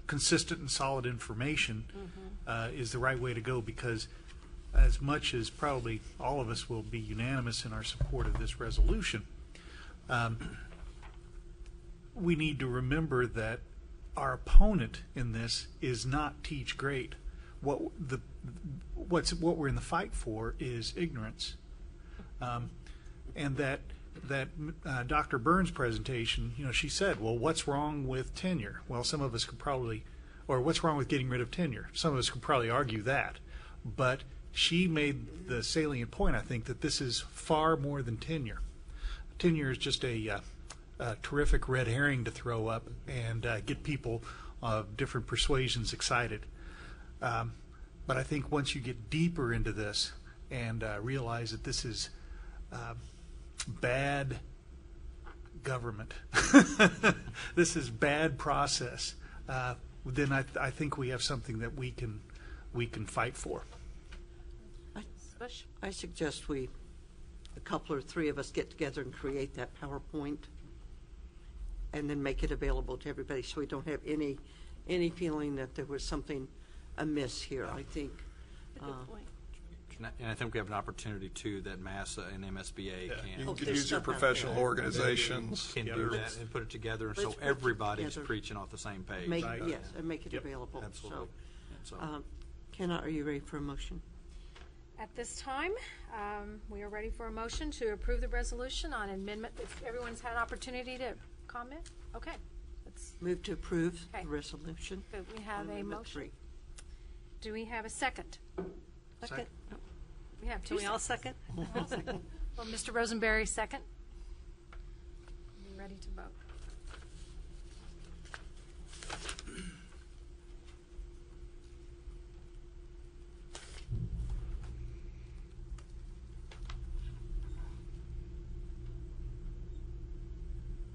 S2: consistent and solid information is the right way to go, because as much as probably all of us will be unanimous in our support of this resolution, we need to remember that our opponent in this is not Teach Great. What we're in the fight for is ignorance, and that Dr. Burns' presentation, she said, well, what's wrong with tenure? Well, some of us could probably, or what's wrong with getting rid of tenure? Some of us could probably argue that, but she made the salient point, I think, that this is far more than tenure. Tenure is just a terrific red herring to throw up and get people of different persuasions excited. But I think once you get deeper into this and realize that this is bad government, this is bad process, then I think we have something that we can fight for.
S7: I suggest a couple or 3 of us get together and create that PowerPoint, and then make it available to everybody, so we don't have any feeling that there was something amiss here. I think.
S21: And I think we have an opportunity too that MASA and MSBA can.
S13: You can use your professional organizations.
S21: Can do that and put it together, and so everybody's preaching off the same page.
S7: Yes, and make it available.
S21: Absolutely.
S7: So, Kenna, are you ready for a motion?
S1: at this time, we are ready for a motion to approve the resolution on amendment. If everyone's had an opportunity to comment, okay. Let's
S7: move to approve the resolution.
S1: Good. We have a motion.
S7: 3.
S1: Do we have a second?
S12: Second.
S1: We have two.
S12: Can we all second?
S1: All second. Well, Mr. Rosenberry, second. Are we ready to vote?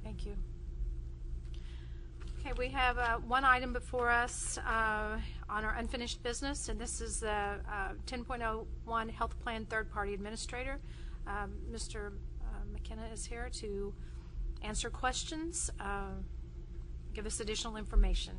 S1: Thank you. Okay, we have one item before us on our unfinished business, and this is the 10.01 Health Plan Third-Party Administrator. Mr. McKenna is here to answer questions, give us additional information.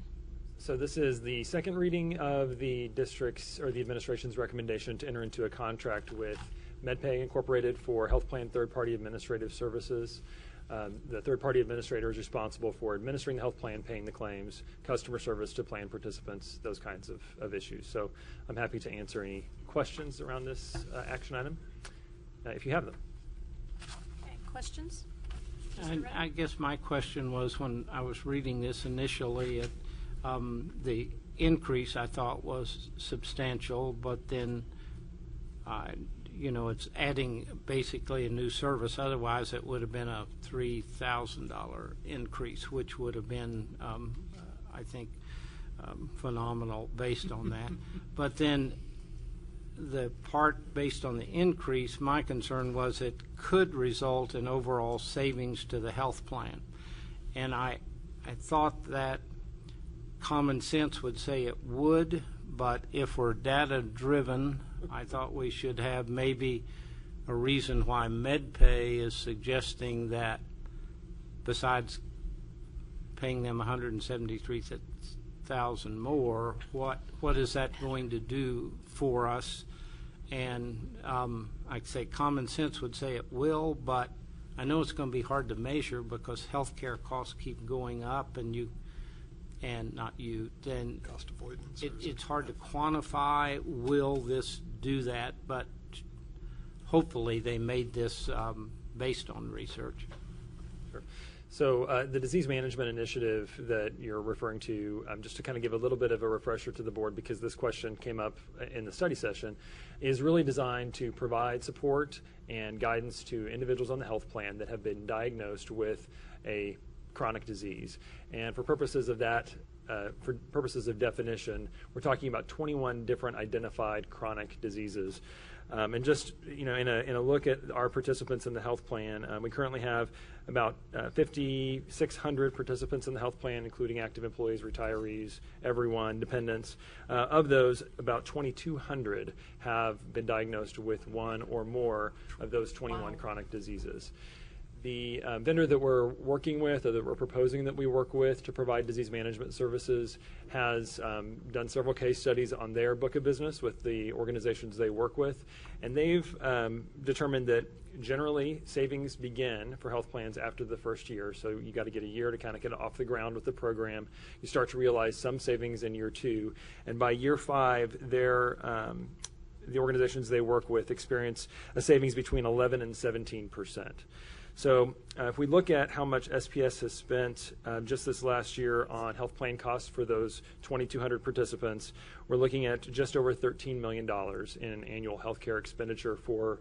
S3: So this is the second reading of the district's or the administration's recommendation to enter into a contract with MedPay Incorporated for health plan third-party administrative services. The third-party administrator is responsible for administering the health plan, paying the claims, customer service to plan participants, those kinds of issues. So I'm happy to answer any questions around this action item, if you have them.
S1: Okay, questions?
S18: I guess my question was, when I was reading this initially, the increase I thought was substantial, but then it's adding basically a new service. Otherwise, it would have been a $3,000 increase, which would have been, I think, phenomenal based on that. But then the part based on the increase, my concern was it could result in overall savings to the health plan. And I thought that common sense would say it would, but if we're data-driven, I thought we should have maybe a reason why MedPay is suggesting that besides paying them $173,000 more, what is that going to do for us? And I'd say common sense would say it will, but I know it's going to be hard to measure because healthcare costs keep going up, and
S13: cost avoidance.
S18: It's hard to quantify. Will this do that? But hopefully they made this based on research.
S3: Sure. So the disease management initiative that you're referring to, just to kind of give a little bit of a refresher to the board, because this question came up in the study session, is really designed to provide support and guidance to individuals on the health plan that have been diagnosed with a chronic disease. And for purposes of that, for purposes of definition, we're talking about 21 different identified chronic diseases. And just, in a look at our participants in the health plan, we currently have about 5,600 participants in the health plan, including active employees, retirees, everyone, dependents. Of those, about 2,200 have been diagnosed with one or more of those 21 chronic diseases. The vendor that we're working with, or that we're proposing that we work with to provide disease management services, has done several case studies on their book of business with the organizations they work with, and they've determined that generally savings begin for health plans after the first year. So you got to get a year to kind of get off the ground with the program. You start to realize some savings in year 2, and by year 5, the organizations they work with experience a savings between 11 and 17%. So if we look at how much SPS has spent just this last year on health plan costs for those 2,200 participants, we're looking at just over $13 million in annual health care expenditure for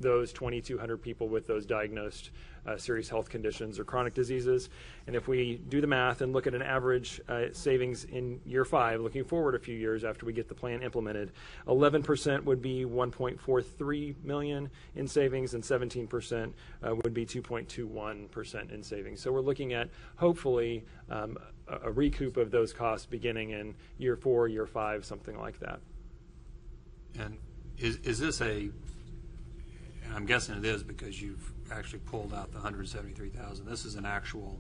S3: those 2,200 people with those diagnosed serious health conditions or chronic diseases. And if we do the math and look at an average savings in year 5, looking forward a few years after we get the plan implemented, 11% would be $1.43 million in savings, and 17% would be 2.21% in savings. So we're looking at hopefully a recoup of those costs beginning in year 4, year 5, something like that.
S14: And is this and I'm guessing it is because you've actually pulled out the $173,000. This is an actual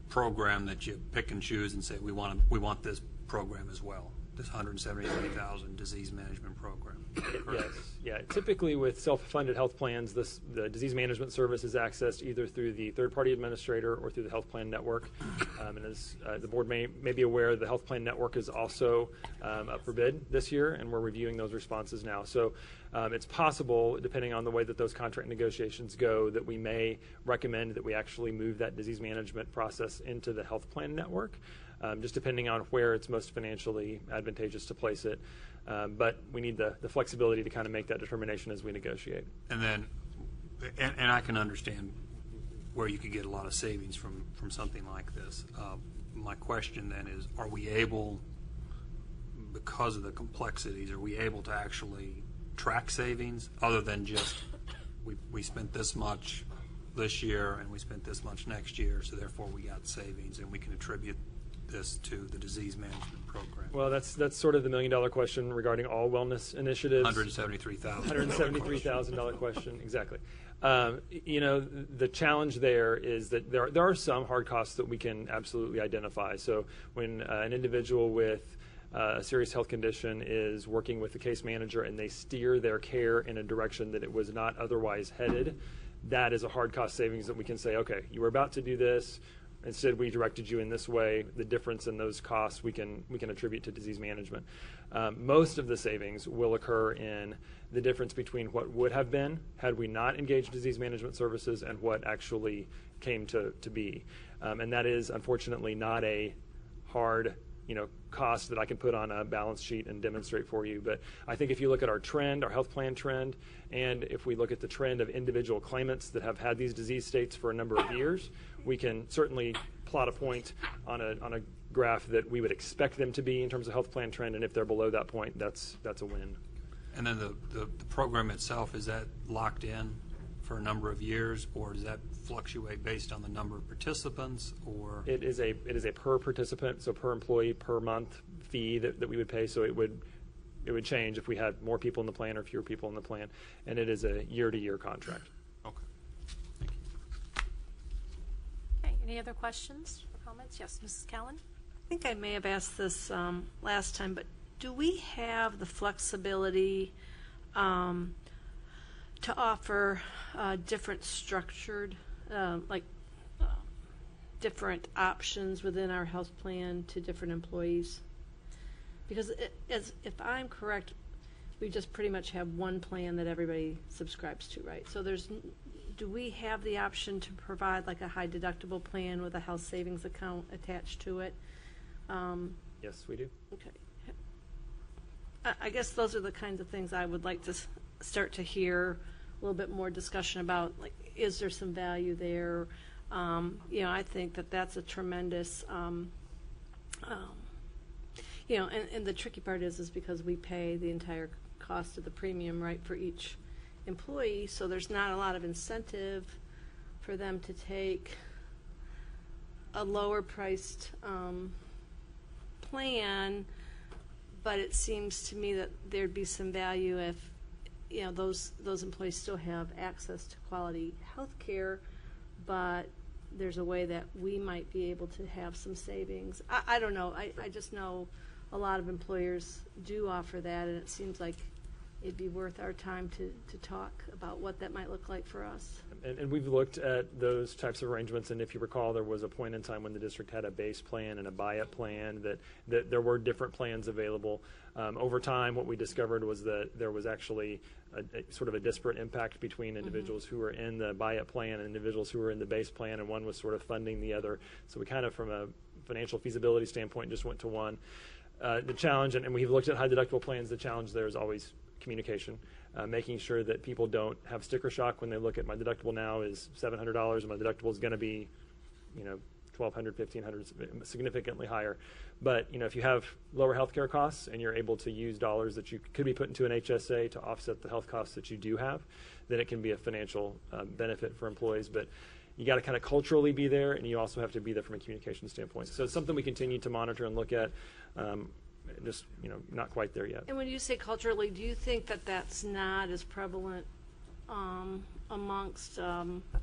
S14: program that you pick and choose and say we want this program as well. This $173,000 disease management program.
S3: Yes, yeah. Typically, with self-funded health plans, the disease management service is accessed either through the third-party administrator or through the health plan network. And as the board may be aware, the health plan network is also up for bid this year, and we're reviewing those responses now. So it's possible, depending on the way that those contract negotiations go, that we may recommend that we actually move that disease management process into the health plan network, just depending on where it's most financially advantageous to place it. But we need the flexibility to kind of make that determination as we negotiate.
S14: And then, and I can understand where you could get a lot of savings from something like this. My question then is, are we able, because of the complexities, are we able to actually track savings other than just we spent this much this year and we spent this much next year, so therefore we got savings, and we can attribute this to the disease management program?
S3: Well, that's sort of the $1 million question regarding all wellness initiatives.
S14: $173,000.
S3: $173,000 question, exactly. The challenge there is that there are some hard costs that we can absolutely identify. So when an individual with a serious health condition is working with the case manager and they steer their care in a direction that it was not otherwise headed, that is a hard cost savings that we can say, okay, you were about to do this. Instead, we directed you in this way. The difference in those costs we can attribute to disease management. Most of the savings will occur in the difference between what would have been had we not engaged disease management services and what actually came to be. And that is, unfortunately, not a hard cost that I can put on a balance sheet and demonstrate for you. But I think if you look at our trend, our health plan trend, and if we look at the trend of individual claimants that have had these disease states for a number of years, we can certainly plot a point on a graph that we would expect them to be in terms of health plan trend, and if they're below that point, that's a win.
S14: And then the program itself, is that locked in for a number of years, or does that fluctuate based on the number of participants? Or
S3: it is a per participant, so per employee per month fee that we would pay, so it would change if we had more people in the plan or fewer people in the plan, and it is a year-to-year contract.
S1: Okay, any other questions or comments? Yes, Mrs. Callen?
S12: I think I may have asked this last time, but do we have the flexibility to offer different structured, different options within our health plan to different employees? Because if I'm correct, we just pretty much have one plan that everybody subscribes to, right? So do we have the option to provide like a high deductible plan with a health savings account attached to it?
S3: Yes, we do.
S12: Okay. I guess those are the kinds of things I would like to start to hear a little bit more discussion about, like, is there some value there? I think that's a tremendous, and the tricky part is because we pay the entire cost of the premium, right, for each employee, so there's not a lot of incentive for them to take a lower priced plan, but it seems to me that there'd be some value if those employees still have access to quality health care, but there's a way that we might be able to have some savings. I don't know. I just know a lot of employers do offer that, and it seems like it'd be worth our time to talk about what that might look like for us.
S3: And we've looked at those types of arrangements, and if you recall, there was a point in time when the district had a base plan and a buy-up plan, that there were different plans available. Over time, what we discovered was that there was actually a sort of a disparate impact between individuals who were in the buy-up plan and individuals who were in the base plan, and one was sort of funding the other. So we kind of, from a financial feasibility standpoint, just went to one. The challenge, and we've looked at high deductible plans, the challenge there is always communication, making sure that people don't have sticker shock when they look at my deductible now is $700 and my deductible is going to be, $1,200, $1,500, significantly higher. But if you have lower healthcare costs and you're able to use dollars that you could be put into an HSA to offset the health costs that you do have, then it can be a financial benefit for employees. But you got to kind of culturally be there, and you also have to be there from a communication standpoint. So it's something we continue to monitor and look at. Just not quite there yet.
S12: And when you say culturally, do you think that that's not as prevalent amongst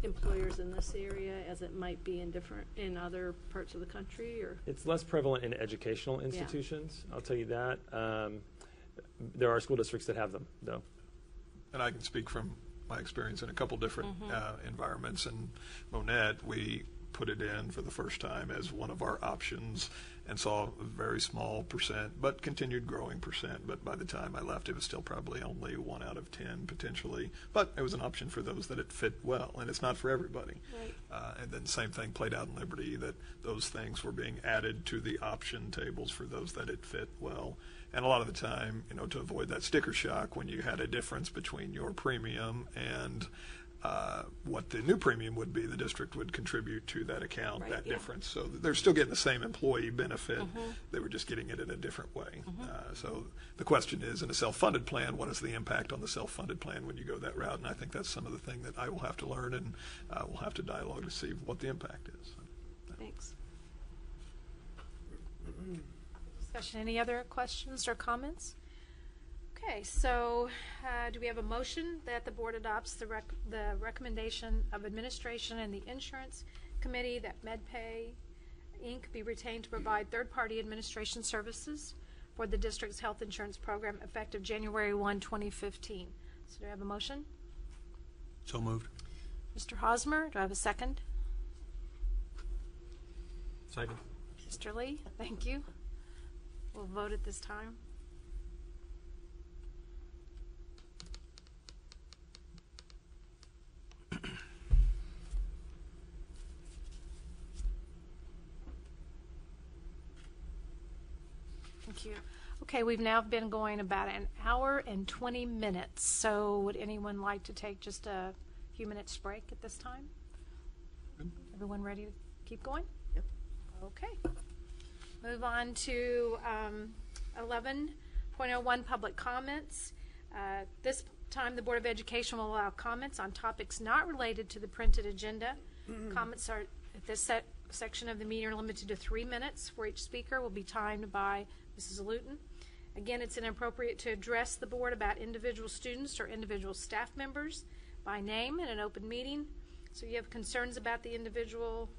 S12: employers in this area as it might be in other parts of the country? Or
S3: it's less prevalent in educational institutions. Yeah. I'll tell you that. There are school districts that have them, though.
S13: And I can speak from my experience in a couple different environments. In Monette, we put it in for the first time as one of our options and saw a very small percent, but continued growing percent. But by the time I left, it was still probably only 1 out of 10 potentially. But it was an option for those that it fit well, and it's not for everybody. Right. And then same thing played out in Liberty, that those things were being added to the option tables for those that it fit well. And a lot of the time, to avoid that sticker shock, when you had a difference between your premium and what the new premium would be, the district would contribute to that account, difference. So they're still getting the same employee benefit. They were just getting it in a different way. So the question is, in a self-funded plan, what is the impact on the self-funded plan when you go that route? And I think that's some of the thing that I will have to learn, and we'll have to dialogue to see what the impact is.
S12: Thanks.
S1: Discussion. Any other questions or comments? Okay, so do we have a motion that the board adopts the recommendation of administration and the insurance committee that MedPay Inc. be retained to provide third-party administration services for the district's health insurance program effective January 1, 2015? So do I have a motion?
S14: So moved.
S1: Mr. Hosmer, do I have a second?
S14: Second.
S1: Mr. Lee, thank you. We'll vote at this time. Thank you. Okay, we've now been going about an hour and 20 minutes. So would anyone like to take just a few minutes break at this time? Everyone ready to keep going? Yep. Okay. Move on to 11.01 public comments. This time the Board of Education will allow comments on topics not related to the printed agenda. Comments are at this section of the meeting are limited to 3 minutes, where each speaker will be timed by Mrs. Luton. Again, it's inappropriate to address the board about individual students or individual staff members by name in an open meeting. So if you have concerns about the individuals,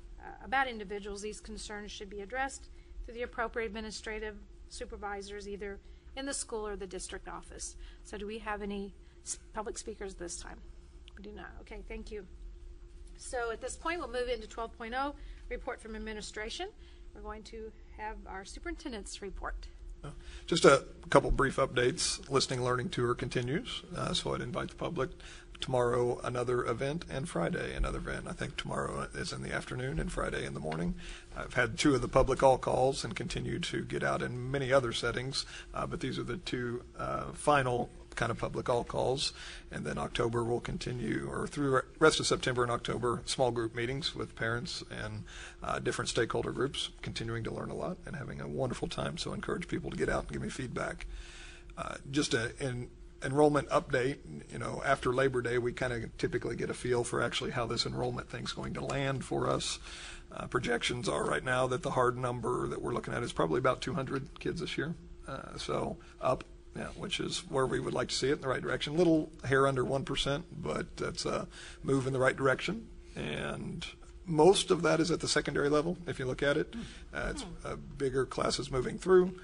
S1: these concerns should be addressed to the appropriate administrative supervisors, either in the school or the district office. So do we have any public speakers this time? We do not. Okay, thank you. So at this point, we'll move into 12.0, report from administration. We're going to have our superintendent's report.
S13: Just a couple brief updates. Listening Learning Tour continues, so I'd invite the public. Tomorrow, another event, and Friday, another event. I think tomorrow is in the afternoon and Friday in the morning. I've had 2 of the public all-calls and continue to get out in many other settings, but these are the 2 final kind of public all-calls. And then October will continue, or through the rest of September and October, small group meetings with parents and different stakeholder groups, continuing to learn a lot and having a wonderful time. So I encourage people to get out and give me feedback. Just an enrollment update, after Labor Day, we kind of typically get a feel for actually how this enrollment thing's going to land for us. Projections are right now that the hard number that we're looking at is probably about 200 kids this year. So up, which is where we would like to see it, in the right direction. Little hair under 1%, but that's a move in the right direction. And most of that is at the secondary level, if you look at it. It's bigger classes moving through.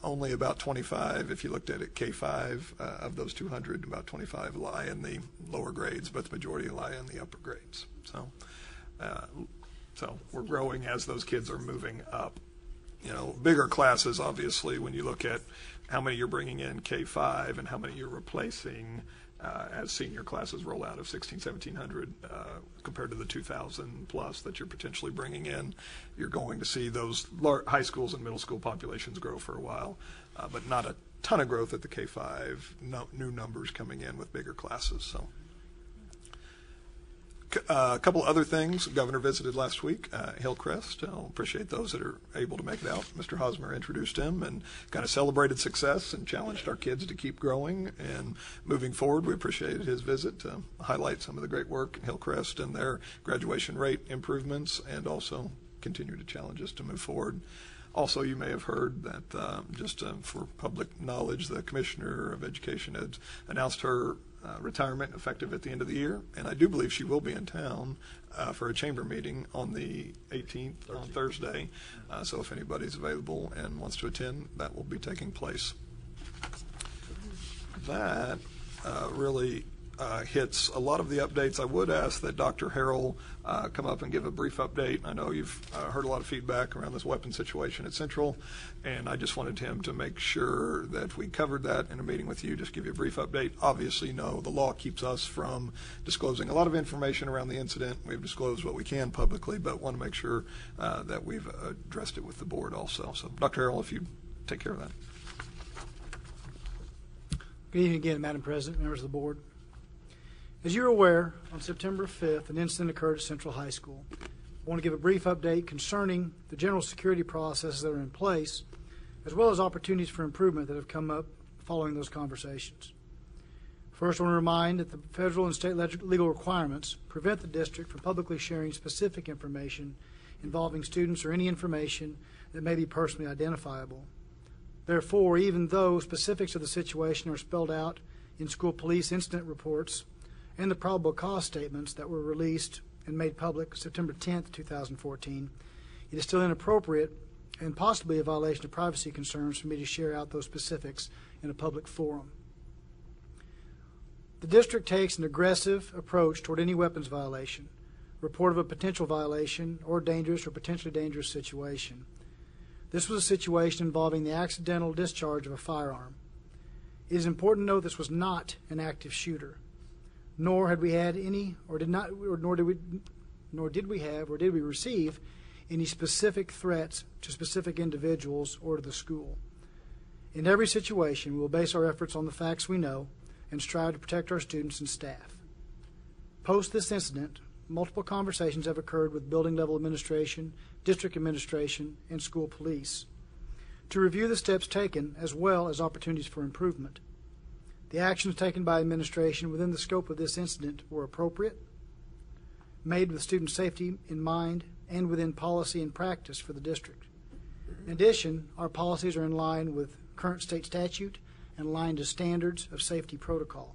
S13: Only about 25, if you looked at it, K-5 of those 200, about 25 lie in the lower grades, but the majority lie in the upper grades. So we're growing as those kids are moving up. Bigger classes, obviously, when you look at how many you're bringing in K-5 and how many you're replacing as senior classes roll out of 1,700 compared to the 2,000 plus that you're potentially bringing in, you're going to see those high schools and middle school populations grow for a while, but not a ton of growth at the K-5, new numbers coming in with bigger classes. So a couple other things. The governor visited last week, Hillcrest. I'll appreciate those that are able to make it out. Mr. Hosmer introduced him and kind of celebrated success and challenged our kids to keep growing and moving forward. We appreciated his visit to highlight some of the great work in Hillcrest and their graduation rate improvements, and also continue to challenge us to move forward. Also, you may have heard that, just for public knowledge, the Commissioner of Education had announced her retirement effective at the end of the year, and I do believe she will be in town for a chamber meeting on the 18th, on Thursday. So if anybody's available and wants to attend, that will be taking place. That really hits a lot of the updates. I would ask that Dr. Harrell come up and give a brief update. I know you've heard a lot of feedback around this weapon situation at Central, and I just wanted him to make sure that we covered that in a meeting with you, just give you a brief update. Obviously, no, the law keeps us from disclosing a lot of information around the incident. We've disclosed what we can publicly, but want to make sure that we've addressed it with the board also. So, Dr. Harrell, if you take care of that.
S11: Good evening again, Madam President, members of the board. As you're aware, on September 5th, an incident occurred at Central High School. I want to give a brief update concerning the general security processes that are in place, as well as opportunities for improvement that have come up following those conversations. First, I want to remind that the federal and state legal requirements prevent the district from publicly sharing specific information involving students or any information that may be personally identifiable. Therefore, even though specifics of the situation are spelled out in school police incident reports and the probable cause statements that were released and made public September 10th, 2014, it is still inappropriate and possibly a violation of privacy concerns for me to share out those specifics in a public forum. The district takes an aggressive approach toward any weapons violation, report of a potential violation, or dangerous or potentially dangerous situation. This was a situation involving the accidental discharge of a firearm. It is important to note this was not an active shooter, nor had we had any, or did we receive any specific threats to specific individuals or to the school. In every situation, we will base our efforts on the facts we know and strive to protect our students and staff. Post this incident, multiple conversations have occurred with building level administration, district administration, and school police to review the steps taken as well as opportunities for improvement. The actions taken by administration within the scope of this incident were appropriate, made with student safety in mind, and within policy and practice for the district. In addition, our policies are in line with current state statute and aligned to standards of safety protocol.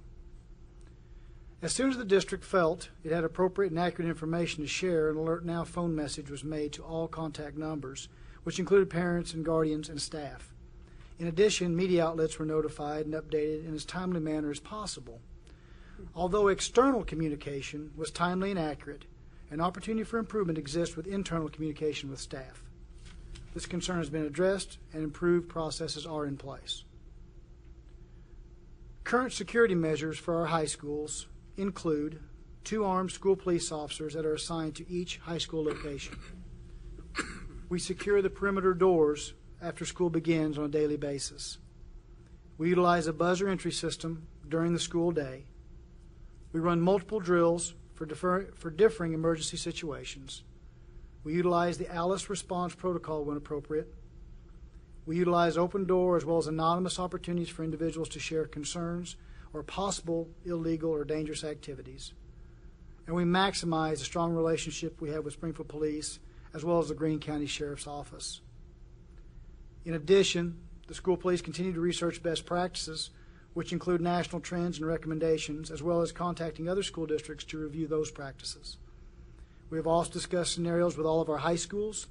S11: As soon as the district felt it had appropriate and accurate information to share, an Alert Now phone message was made to all contact numbers, which included parents and guardians and staff. In addition, media outlets were notified and updated in as timely manner as possible. Although external communication was timely and accurate, an opportunity for improvement exists with internal communication with staff. This concern has been addressed and improved processes are in place. Current security measures for our high schools include 2 armed school police officers that are assigned to each high school location. We secure the perimeter doors after school begins on a daily basis. We utilize a buzzer entry system during the school day. We run multiple drills for differing emergency situations. We utilize the ALICE response protocol when appropriate. We utilize open door as well as anonymous opportunities for individuals to share concerns or possible illegal or dangerous activities. And we maximize the strong relationship we have with Springfield Police as well as the Greene County Sheriff's Office. In addition, the school police continue to research best practices, which include national trends and recommendations, as well as contacting other school districts to review those practices. We have also discussed scenarios with all of our high schools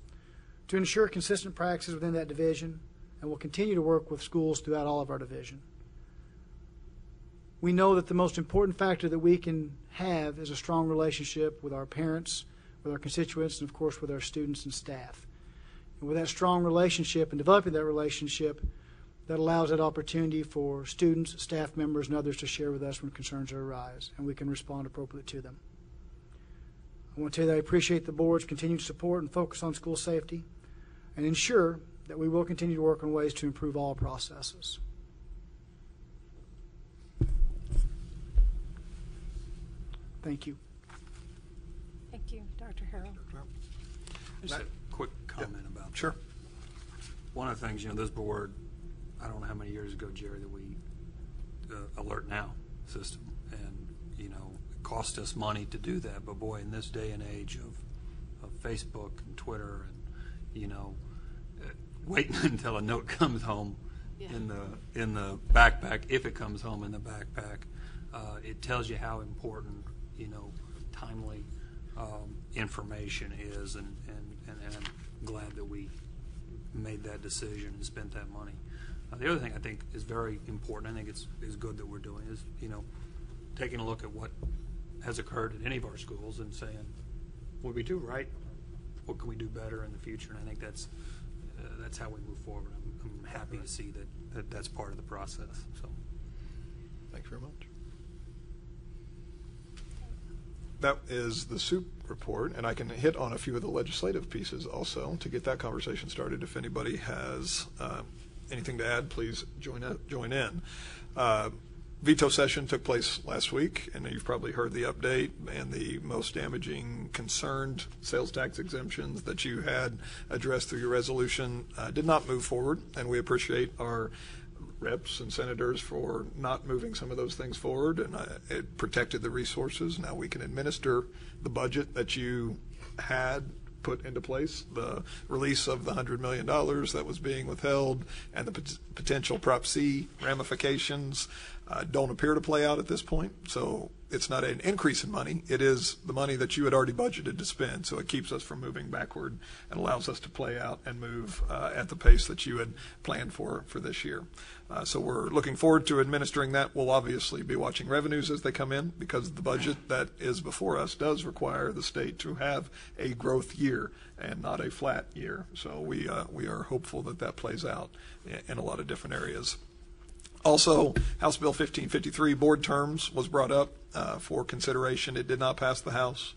S11: to ensure consistent practices within that division, and will continue to work with schools throughout all of our division. We know that the most important factor that we can have is a strong relationship with our parents, with our constituents, and of course with our students and staff. And with that strong relationship and developing that relationship, that allows that opportunity for students, staff members, and others to share with us when concerns arise, and we can respond appropriately to them. I want to tell you that I appreciate the board's continued support and focus on school safety, and ensure that we will continue to work on ways to improve all processes. Thank you.
S1: Thank you, Dr. Harrell.
S14: Just a quick comment about that.
S13: Sure.
S14: One of the things, this board, I don't know how many years ago, Jerry, that we Alert Now system, and it cost us money to do that. But boy, in this day and age of Facebook and Twitter, and waiting until a note comes home in the backpack, if it comes home in the backpack, it tells you how important timely information is, and I'm glad that we made that decision and spent that money. The other thing I think is very important, I think it's good that we're doing, is taking a look at what has occurred at any of our schools and saying, what we do right, what can we do better in the future? And I think that's how we move forward. I'm happy to see that that's part of the process. So,
S13: thank you very much. That is the SOUP report, and I can hit on a few of the legislative pieces also to get that conversation started. If anybody has anything to add, please join in. Veto session took place last week, and you've probably heard the update and the most damaging concerned sales tax exemptions that you had addressed through your resolution did not move forward, and we appreciate our reps and senators for not moving some of those things forward, and it protected the resources. Now we can administer the budget that you had put into place. The release of the $100 million that was being withheld and the potential Prop C ramifications don't appear to play out at this point. So it's not an increase in money. It is the money that you had already budgeted to spend. So it keeps us from moving backward and allows us to play out and move at the pace that you had planned for this year. So we're looking forward to administering that. We'll obviously be watching revenues as they come in, because the budget that is before us does require the state to have a growth year and not a flat year. So we are hopeful that plays out in a lot of different areas. Also, House Bill 1553 board terms was brought up for consideration. It did not pass the House.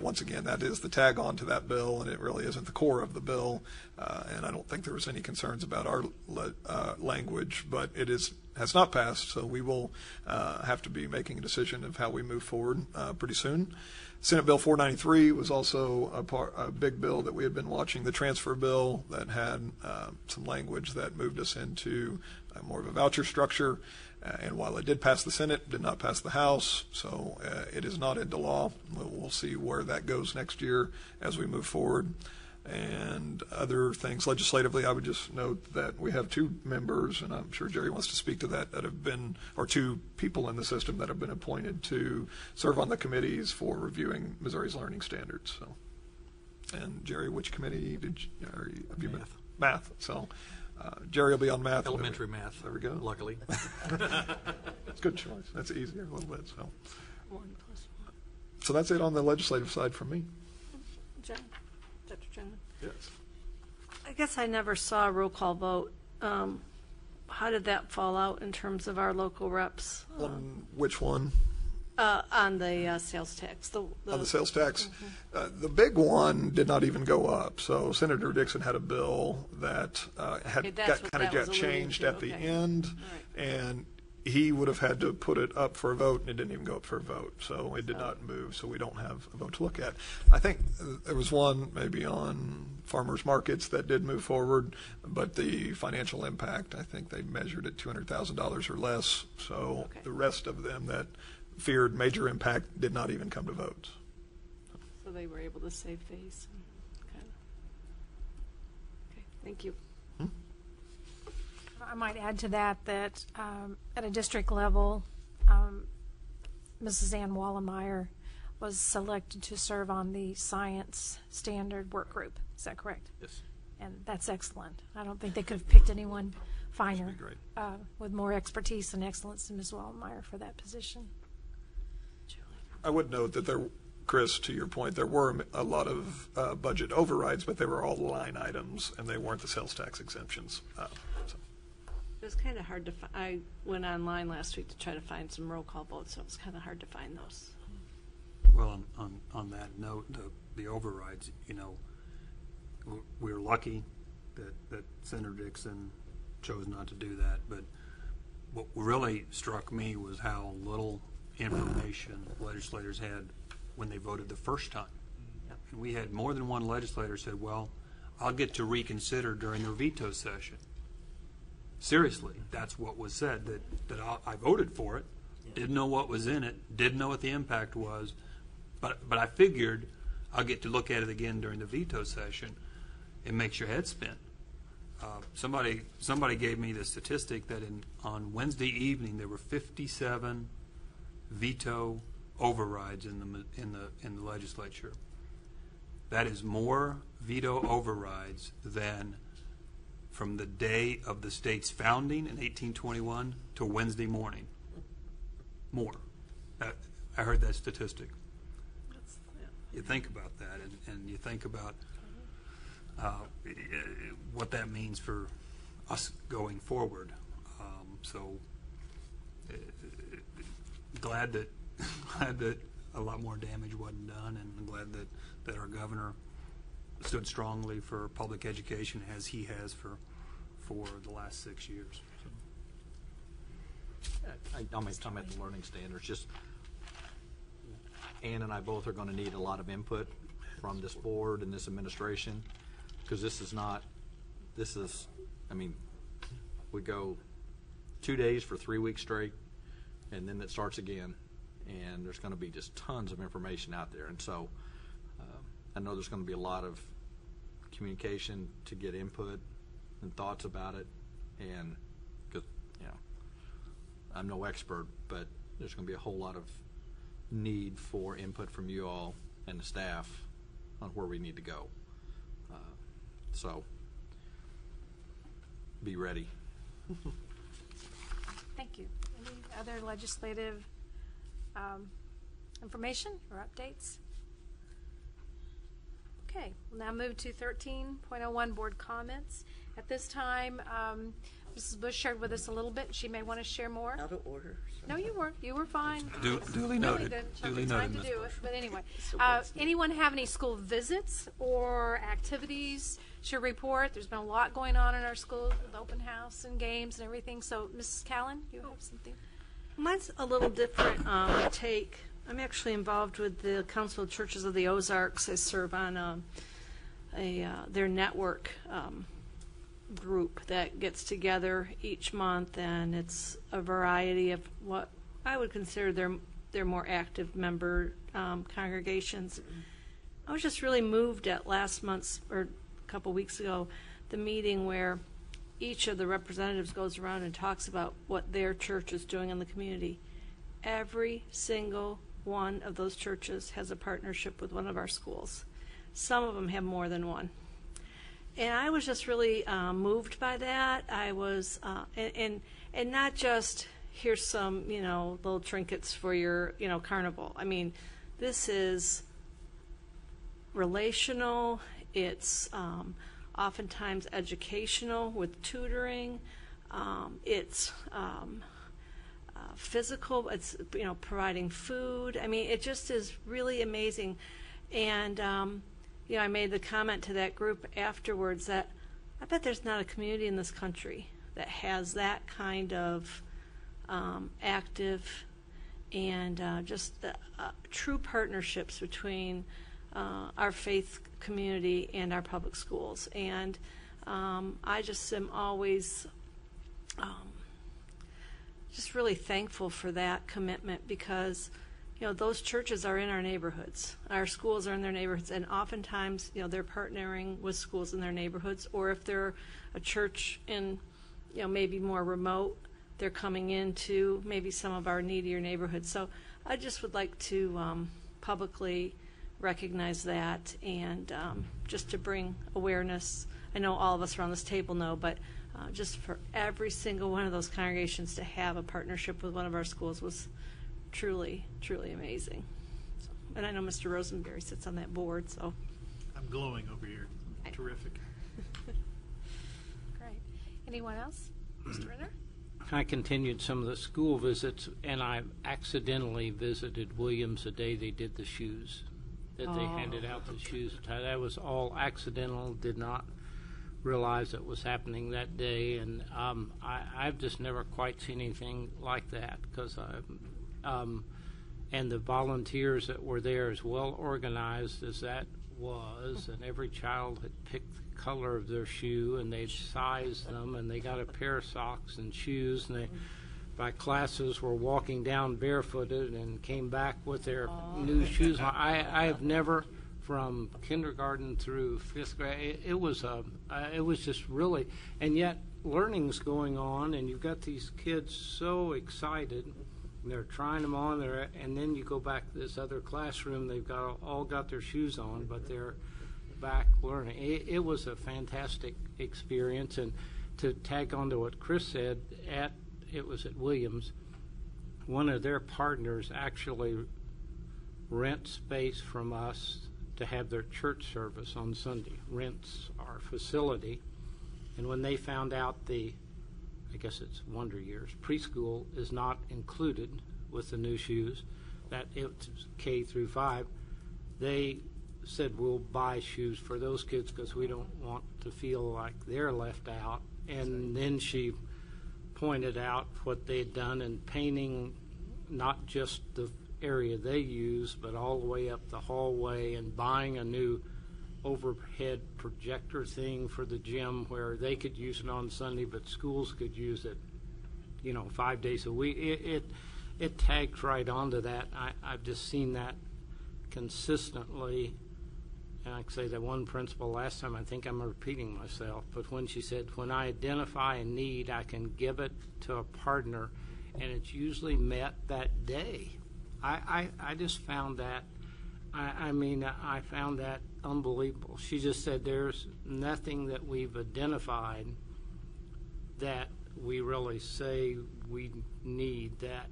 S13: Once again, that is the tag on to that bill, and it really isn't the core of the bill. And I don't think there was any concerns about our language, but it has not passed, so we will have to be making a decision of how we move forward pretty soon. Senate Bill 493 was also a big bill that we had been watching, the transfer bill that had some language that moved us into more of a voucher structure. And while it did pass the Senate, it did not pass the House, so it is not into law. We'll see where that goes next year as we move forward. and other things. Legislatively, I would just note that we have 2 members, and I'm sure Jerry wants to speak to that have been, or 2 people in the system that have been appointed to serve on the committees for reviewing Missouri's learning standards. So, and Jerry, which committee have you been? Math. So Jerry will be on math.
S21: Elementary math.
S13: There we go.
S21: Luckily.
S13: It's a good choice. That's easier a little bit. So that's it on the legislative side from me.
S12: Jen? Dr. Jen?
S13: Yes.
S12: I guess I never saw a roll call vote. How did that fall out in terms of our local reps?
S13: On which one?
S12: On the sales tax.
S13: On the sales tax? The big one did not even go up. So Senator Dixon had a bill that got changed at the end, and he would have had to put it up for a vote, and it didn't even go up for a vote. So it did not move, so we don't have a vote to look at. I think there was one maybe on farmers markets that did move forward, but the financial impact, I think they measured at $200,000 or less. So the rest of them that feared major impact did not even come to votes.
S12: So they were able to save face. Okay, thank you.
S1: I might add to that at a district level, Mrs. Ann Wallenmeyer was selected to serve on the science standard work group. Is that correct?
S21: Yes.
S1: And that's excellent. I don't think they could have picked anyone finer with more expertise and excellence than Ms. Wallenmeyer for that position.
S13: I would note that there, Chris, to your point, there were a lot of budget overrides, but they were all line items, and they weren't the sales tax exemptions.
S12: It was kind of hard to find. I went online last week to try to find some roll call votes, so it was kind of hard to find those.
S14: Well, on that note, the overrides, we were lucky that Senator Dixon chose not to do that, but what really struck me was how little information legislators had when they voted the first time. Yep. And we had more than one legislator said, well, I'll get to reconsider during their veto session. Seriously, that's what was said, that I voted for it, didn't know what was in it, didn't know what the impact was, but I figured I'll get to look at it again during the veto session. It makes your head spin. Somebody gave me the statistic that on Wednesday evening there were 57 veto overrides in the legislature. That is more veto overrides than from the day of the state's founding in 1821 to Wednesday morning. More. I heard that statistic. You think about that, and you think about what that means for us going forward. So glad that a lot more damage wasn't done, and I'm glad that our governor stood strongly for public education as he has for the last 6 years.
S21: I'll make comment the learning standards. Just Ann and I both are going to need a lot of input from this board and this administration, because we go 2 days for 3 weeks straight, and then it starts again, and there's going to be just tons of information out there. And so I know there's going to be a lot of communication to get input and thoughts about it, and because I'm no expert, but there's going to be a whole lot of need for input from you all and the staff on where we need to go. So be ready.
S1: Thank you. Any other legislative information or updates? Okay, we'll now move to 13.01 board comments. At this time, Mrs. Bush shared with us a little bit. She may want to share more.
S7: Out of order.
S1: No, you weren't. You were fine.
S14: Duly noted. Duly
S1: Time
S14: noted,
S1: to do
S14: Ms.
S1: it. But anyway, anyone have any school visits or activities to report? There's been a lot going on in our schools with open house and games and everything. So, Mrs. Callan, you have something?
S12: Mine's a little different take. I'm actually involved with the Council of Churches of the Ozarks. I serve on their network group that gets together each month, and it's a variety of what I would consider their more active member congregations. I was just really moved at last month's, or a couple weeks ago, the meeting where each of the representatives goes around and talks about what their church is doing in the community. Every single one of those churches has a partnership with one of our schools. Some of them have more than one. And I was just really moved by that. I was, and not just, here's some, little trinkets for your, carnival. I mean, this is relational. It's oftentimes educational with tutoring. It's physical. It's providing food. I mean, it just is really amazing. And I made the comment to that group afterwards that I bet there's not a community in this country that has that kind of active and just true partnerships between our faith community and our public schools. And I just am always just really thankful for that commitment, because those churches are in our neighborhoods. Our schools are in their neighborhoods, and oftentimes, they're partnering with schools in their neighborhoods, or if they're a church in, maybe more remote, they're coming into maybe some of our needier neighborhoods. So I just would like to publicly recognize that, and just to bring awareness. I know all of us around this table know, but just for every single one of those congregations to have a partnership with one of our schools was truly, truly amazing. So, and I know Mr. Rosenberry sits on that board, so.
S2: I'm glowing over here. Terrific.
S1: Great. Anyone else? Mr. Renner?
S18: I continued some of the school visits, and I accidentally visited Williams the day they did the shoes, that they handed out the shoes. That was all accidental, did not realize it was happening that day, and I've just never quite seen anything like that, because and the volunteers that were there, as well organized as that was, and every child had picked the color of their shoe, and they'd sized them, and they got a pair of socks and shoes, and they, by classes, were walking down barefooted and came back with their new shoes. I have never, from kindergarten through 5th grade, it was just really, and yet learning's going on, and you've got these kids so excited. They're trying them on there, and then you go back to this other classroom. They've all got their shoes on, but they're back learning. It was a fantastic experience. And to tag on to what Chris said, it was at Williams, one of their partners actually rent space from us to have their church service on Sunday. Rents our facility, and when they found out I guess it's Wonder Years, preschool is not included with the new shoes, that it's K through 5, they said, we'll buy shoes for those kids because we don't want to feel like they're left out. And then she pointed out what they'd done in painting not just the area they use, but all the way up the hallway, and buying a new overhead projector thing for the gym where they could use it on Sunday, but schools could use it, 5 days a week. It tagged right onto that. I've just seen that consistently. And I could say that one principal last time, I think I'm repeating myself, but when she said, when I identify a need, I can give it to a partner, and it's usually met that day. I just found that, I found that unbelievable. She just said there's nothing that we've identified that we really say we need that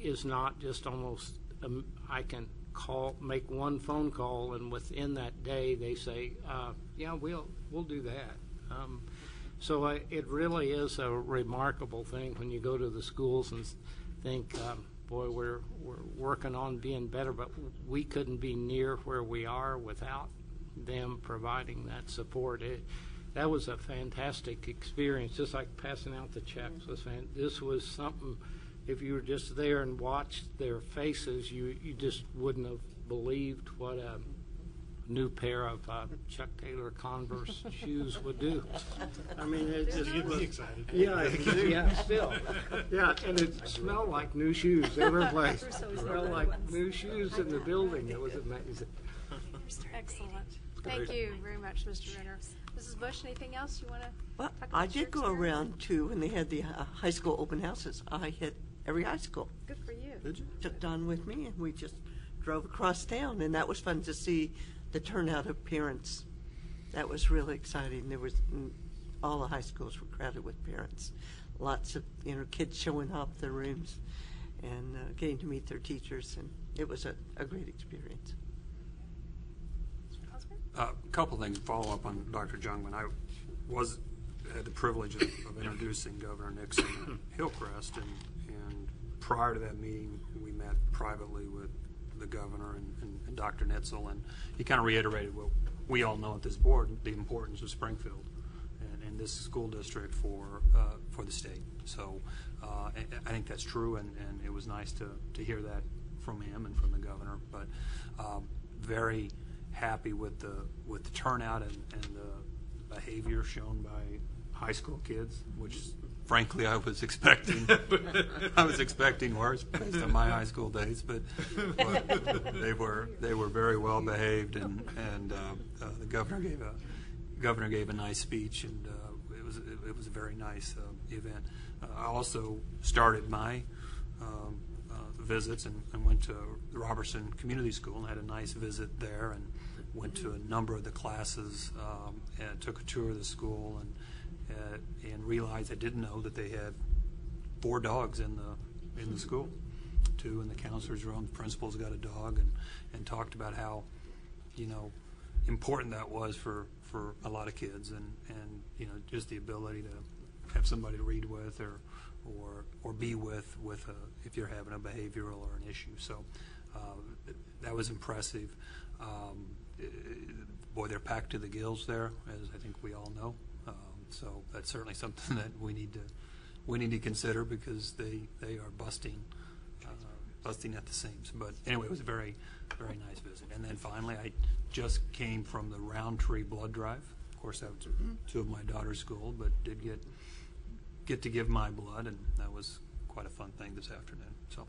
S18: is not just almost, I can make one phone call, and within that day they say, yeah, we'll do that. So it really is a remarkable thing when you go to the schools and think, boy, we're working on being better, but we couldn't be near where we are without them providing that support. That was a fantastic experience, just like passing out the checks. This was something, if you were just there and watched their faces, you just wouldn't have believed what a new pair of Chuck Taylor Converse shoes would do. It just
S2: get me excited.
S18: Yeah, still. Yeah, and it smelled like new shoes every place. It smelled like new shoes in the building. It was amazing.
S1: Excellent. Thank you very much, Mr. Renner. Mrs. Bush, anything else you want to
S7: Well,
S1: talk about?
S7: I did go around too when they had the high school open houses. I hit every high school.
S1: Good for you.
S7: Did you? Took Don with me, and we just drove across town, and that was fun to see the turnout of parents. That was really exciting. There was all the high schools were crowded with parents. Lots of kids showing off their rooms and getting to meet their teachers, and it was a great experience.
S14: A couple things to follow up on Dr. Jungman. I had the privilege of introducing Governor Nixon at Hillcrest, and prior to that meeting, we met privately with the governor and Dr. Nitzel, and he kind of reiterated what we all know at this board, the importance of Springfield and this school district for the state. So I think that's true, and it was nice to hear that from him and from the governor. But very happy with the turnout and the behavior shown by high school kids, which frankly I was expecting. I was expecting worse based on my high school days, but they were very well behaved, and the governor gave a nice speech, and it was a very nice event. I also started my visits and went to the Robertson Community School and had a nice visit there, and went to a number of the classes and took a tour of the school and realized I didn't know that they had 4 dogs in the school, 2 in the counselor's room. The principal's got a dog, and talked about how important that was for a lot of kids, and just the ability to have somebody to read with or be with if you're having a behavioral or an issue. So that was impressive. Boy, they're packed to the gills there, as I think we all know. So that's certainly something that we need to consider, because they are busting at the seams. But anyway, it was a very, very nice visit. And then finally, I just came from the Roundtree blood drive. Of course, that was 2 of my daughter's school, but did get to give my blood, and that was quite a fun thing this afternoon. So.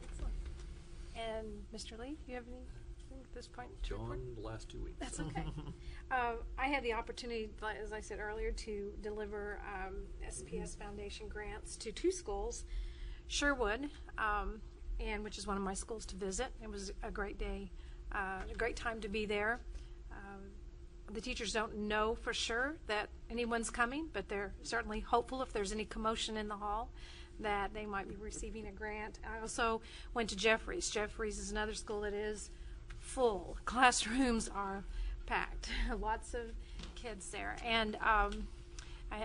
S1: Excellent. And Mr. Lee, do you have anything at this point to report?
S21: The last 2 weeks.
S1: That's okay. I had the opportunity, as I said earlier, to deliver SPS Foundation grants to 2 schools, Sherwood, and which is one of my schools to visit. It was a great day, a great time to be there. The teachers don't know for sure that anyone's coming, but they're certainly hopeful if there's any commotion in the hall that they might be receiving a grant. I also went to Jeffries. Jeffries is another school that is full. Classrooms are packed. Lots of kids there. And I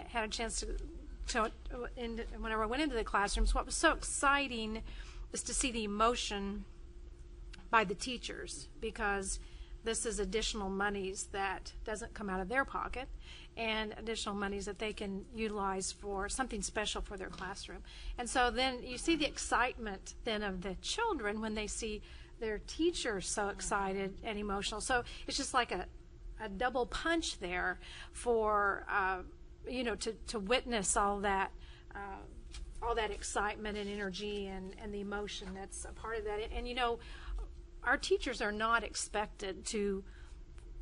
S1: had a chance to whenever I went into the classrooms, what was so exciting was to see the emotion by the teachers, because this is additional monies that doesn't come out of their pocket, and additional monies that they can utilize for something special for their classroom. And so then you see the excitement then of the children when they see their teachers so excited and emotional. So it's just like a double punch there for to witness all that excitement and energy and the emotion that's a part of that. And our teachers are not expected to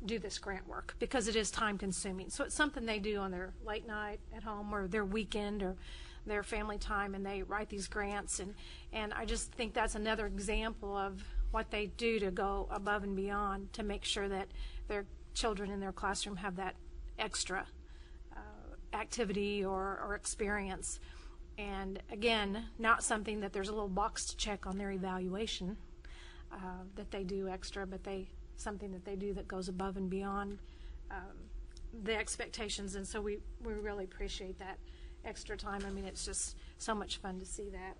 S1: do this grant work because it is time consuming. So it's something they do on their late night at home or their weekend or their family time, and they write these grants. And I just think that's another example of what they do to go above and beyond to make sure that their children in their classroom have that extra activity or experience. And again, not something that there's a little box to check on their evaluation that they do extra, but something that they do that goes above and beyond the expectations. And so we really appreciate that extra time. I mean, it's just so much fun to see that.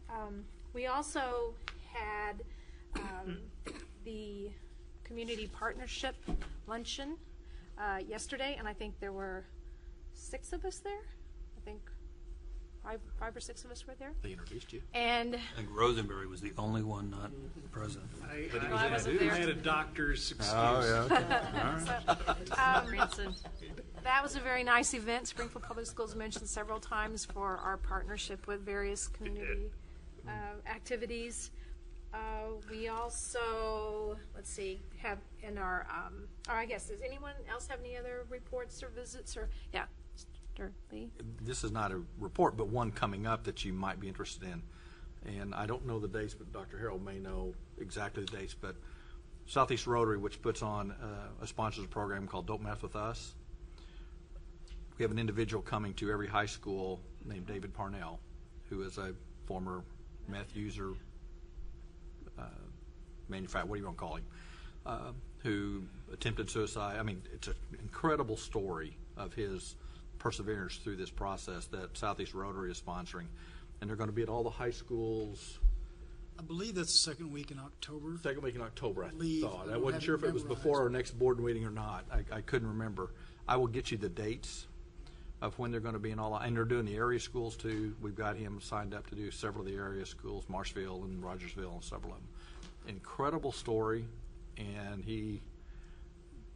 S1: We also had the community partnership luncheon yesterday, and I think there were 6 of us there. I think 5 or 6 of us were there.
S21: They introduced you.
S1: And
S14: I think Rosenberry was the only one not present.
S19: I had a doctor's excuse.
S14: Oh, yeah. Okay. All right.
S1: That was a very nice event. Springfield Public Schools mentioned several times for our partnership with various community activities. We also, let's see, have in our, or I guess, does anyone else have any other reports or visits or, yeah, Mr. Lee?
S21: This is not a report, but one coming up that you might be interested in. And I don't know the dates, but Dr. Harrell may know exactly the dates. But Southeast Rotary, which puts on sponsors a program called Don't Mess With Us. We have an individual coming to every high school named David Parnell, who is a former meth user, manufacturer, what do you want to call him, who attempted suicide. I mean, it's an incredible story of his perseverance through this process that Southeast Rotary is sponsoring. And they're going to be at all the high schools.
S11: I believe that's the second week in October.
S21: Second week in October, I
S11: believe.
S21: thought. I wasn't sure if it was before our next board meeting or not. I couldn't remember. I will get you the dates of when they're going to be in all, and they're doing the area schools too. We've got him signed up to do several of the area schools, Marshville and Rogersville and several of them. Incredible story, and he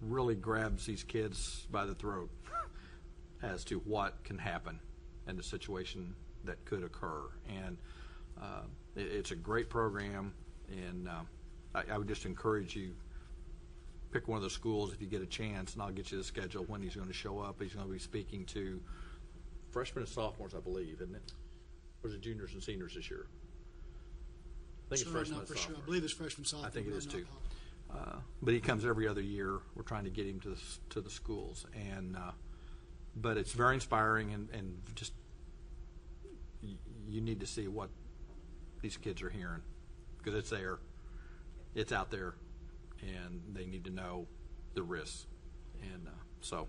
S21: really grabs these kids by the throat as to what can happen in the situation that could occur. And it's a great program, and I would just encourage you, pick one of the schools if you get a chance, and I'll get you the schedule when he's going to show up. He's going to be speaking to freshmen and sophomores, I believe, isn't it? Or is it juniors and seniors this year? I think it's freshmen and sophomores.
S11: I believe it's freshmen, sophomore.
S21: I think it is too. But he comes every other year. We're trying to get him to the schools, and but it's very inspiring, and just you need to see what these kids are hearing, because it's there, it's out there, and they need to know the risks. And so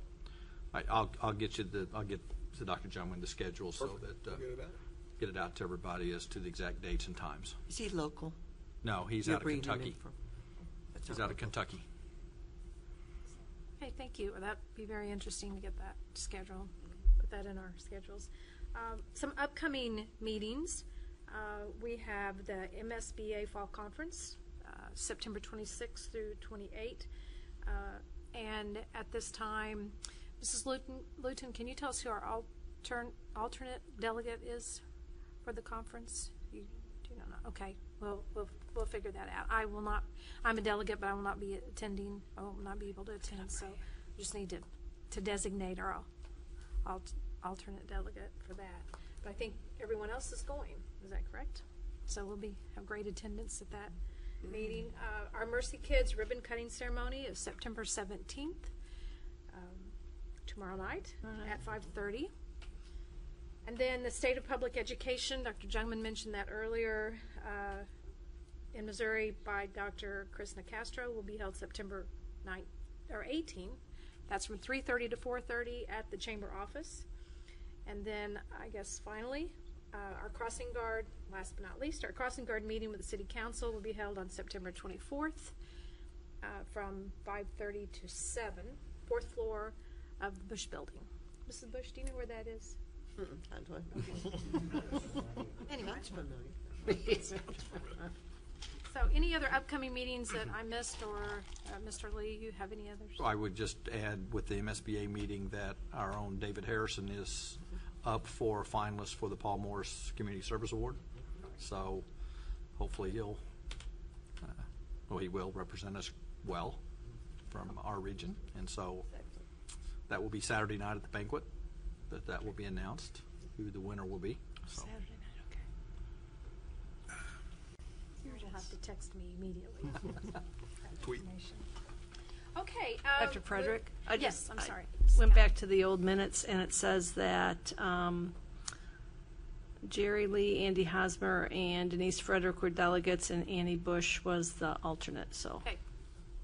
S21: I'll get to Dr. Jungman the schedule so that get it out to everybody as to the exact dates and times.
S7: Is he local?
S21: No, he's
S7: You're
S21: out of
S7: bringing him in
S21: Kentucky. He's out of Kentucky.
S1: Hey, thank you. That'd be very interesting to get that schedule, put that in our schedules. Some upcoming meetings. We have the MSBA Fall Conference, September 26th through 28th. And at this time, Mrs. Luton, can you tell us who our alternate delegate is for the conference? You do not know. Okay, we'll figure that out. I will not. I'm a delegate, but I will not be attending. I will not be able to attend. So, we just need to designate our alternate delegate for that. But I think everyone else is going. Is that correct? So we'll have great attendance at that meeting. Our Mercy Kids ribbon cutting ceremony is September 17th, tomorrow night at 5:30. And then the State of Public Education, Dr. Jungman mentioned that earlier, in Missouri by Dr. Chris Nicastro will be held September 18th. That's from 3:30 to 4:30 at the Chamber office. And then I guess finally, our crossing guard, last but not least, our crossing guard meeting with the City Council will be held on September 24th from 5:30 to 7, 4th floor of the Bush Building. Mrs. Bush, do you know where that is?
S7: I don't.
S1: Anyway.
S7: That's familiar.
S1: So any other upcoming meetings that I missed, or Mr. Lee, you have any others?
S21: I would just add with the MSBA meeting that our own David Harrison is up for a finalist for the Paul Morris Community Service Award. So hopefully he will represent us well from our region. And so that will be Saturday night at the banquet. That will be announced who the winner will be. So.
S1: Saturday night, okay. You'll have to text me immediately.
S21: Tweet.
S1: Okay.
S12: Dr. Frederick?
S1: I'm sorry.
S12: Went back to the old minutes, and it says that Jerry Lee, Andy Hosmer, and Denise Frederick were delegates, and Annie Bush was the alternate. So,
S1: okay.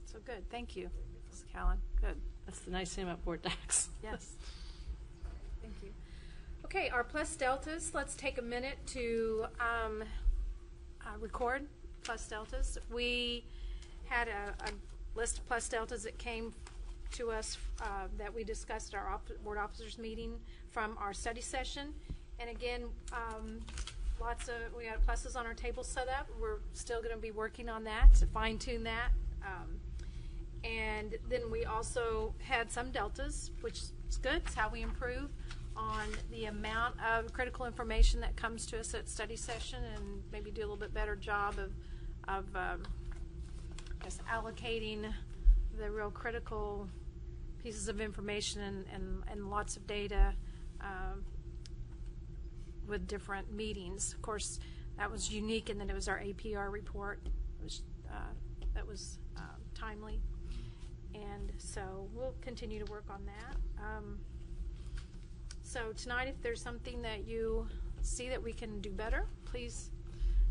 S1: So good. Thank you, Ms. Callan. Good.
S12: That's the nice thing about board docs.
S1: Yes. Thank you. Okay, our plus deltas. Let's take a minute to record plus deltas. We had a list of plus deltas that came to us that we discussed at our board officers meeting from our study session. And again, we got pluses on our table set up. We're still going to be working on that to fine tune that. And then we also had some deltas, which is good. It's how we improve on the amount of critical information that comes to us at study session, and maybe do a little bit better job of just allocating the real critical pieces of information and lots of data with different meetings. Of course, that was unique, and then it was our APR report that was timely. And so we'll continue to work on that. So tonight, if there's something that you see that we can do better, please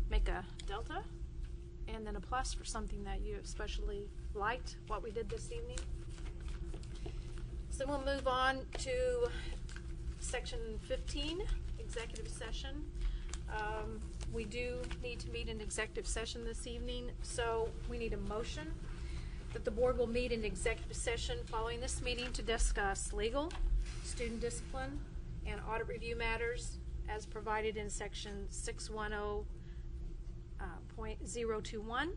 S1: make a delta and then a plus for something that you especially liked what we did this evening. So we'll move on to section 15, executive session. We do need to meet in executive session this evening, so we need a motion that the board will meet in executive session following this meeting to discuss legal, student discipline, and audit review matters as provided in section 610.021,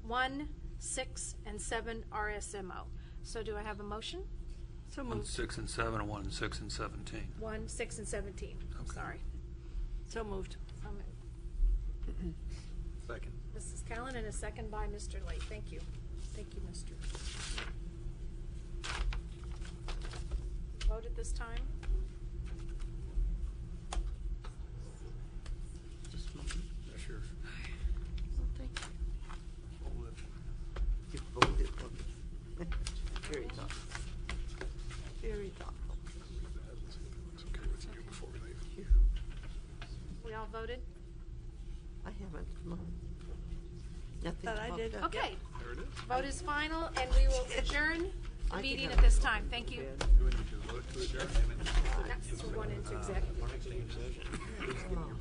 S1: 1, 6, and 7 RSMO. So do I have a motion?
S5: So
S14: 1, 6, and 7, and 1, 6, and 17.
S1: 1, 6, and 17.
S14: Okay.
S1: Sorry.
S5: So moved.
S21: Second.
S1: Mrs. Callen, and a second by Mr. Lake. Thank you. Thank you, Mr. Vote at this time.
S21: That's yours.
S5: Well, thank you.
S7: You voted for me. Very thoughtful. Very thoughtful.
S1: We all voted?
S7: I haven't. Come on. Nothing.
S5: But I did.
S1: Okay.
S21: There it is.
S1: Vote is final, and we will adjourn the
S7: I can
S1: meeting
S7: have
S1: at this
S7: it.
S1: time. Thank you.
S21: Do we need to vote to adjourn?
S1: Yes, we're going into executive.
S7: Oh.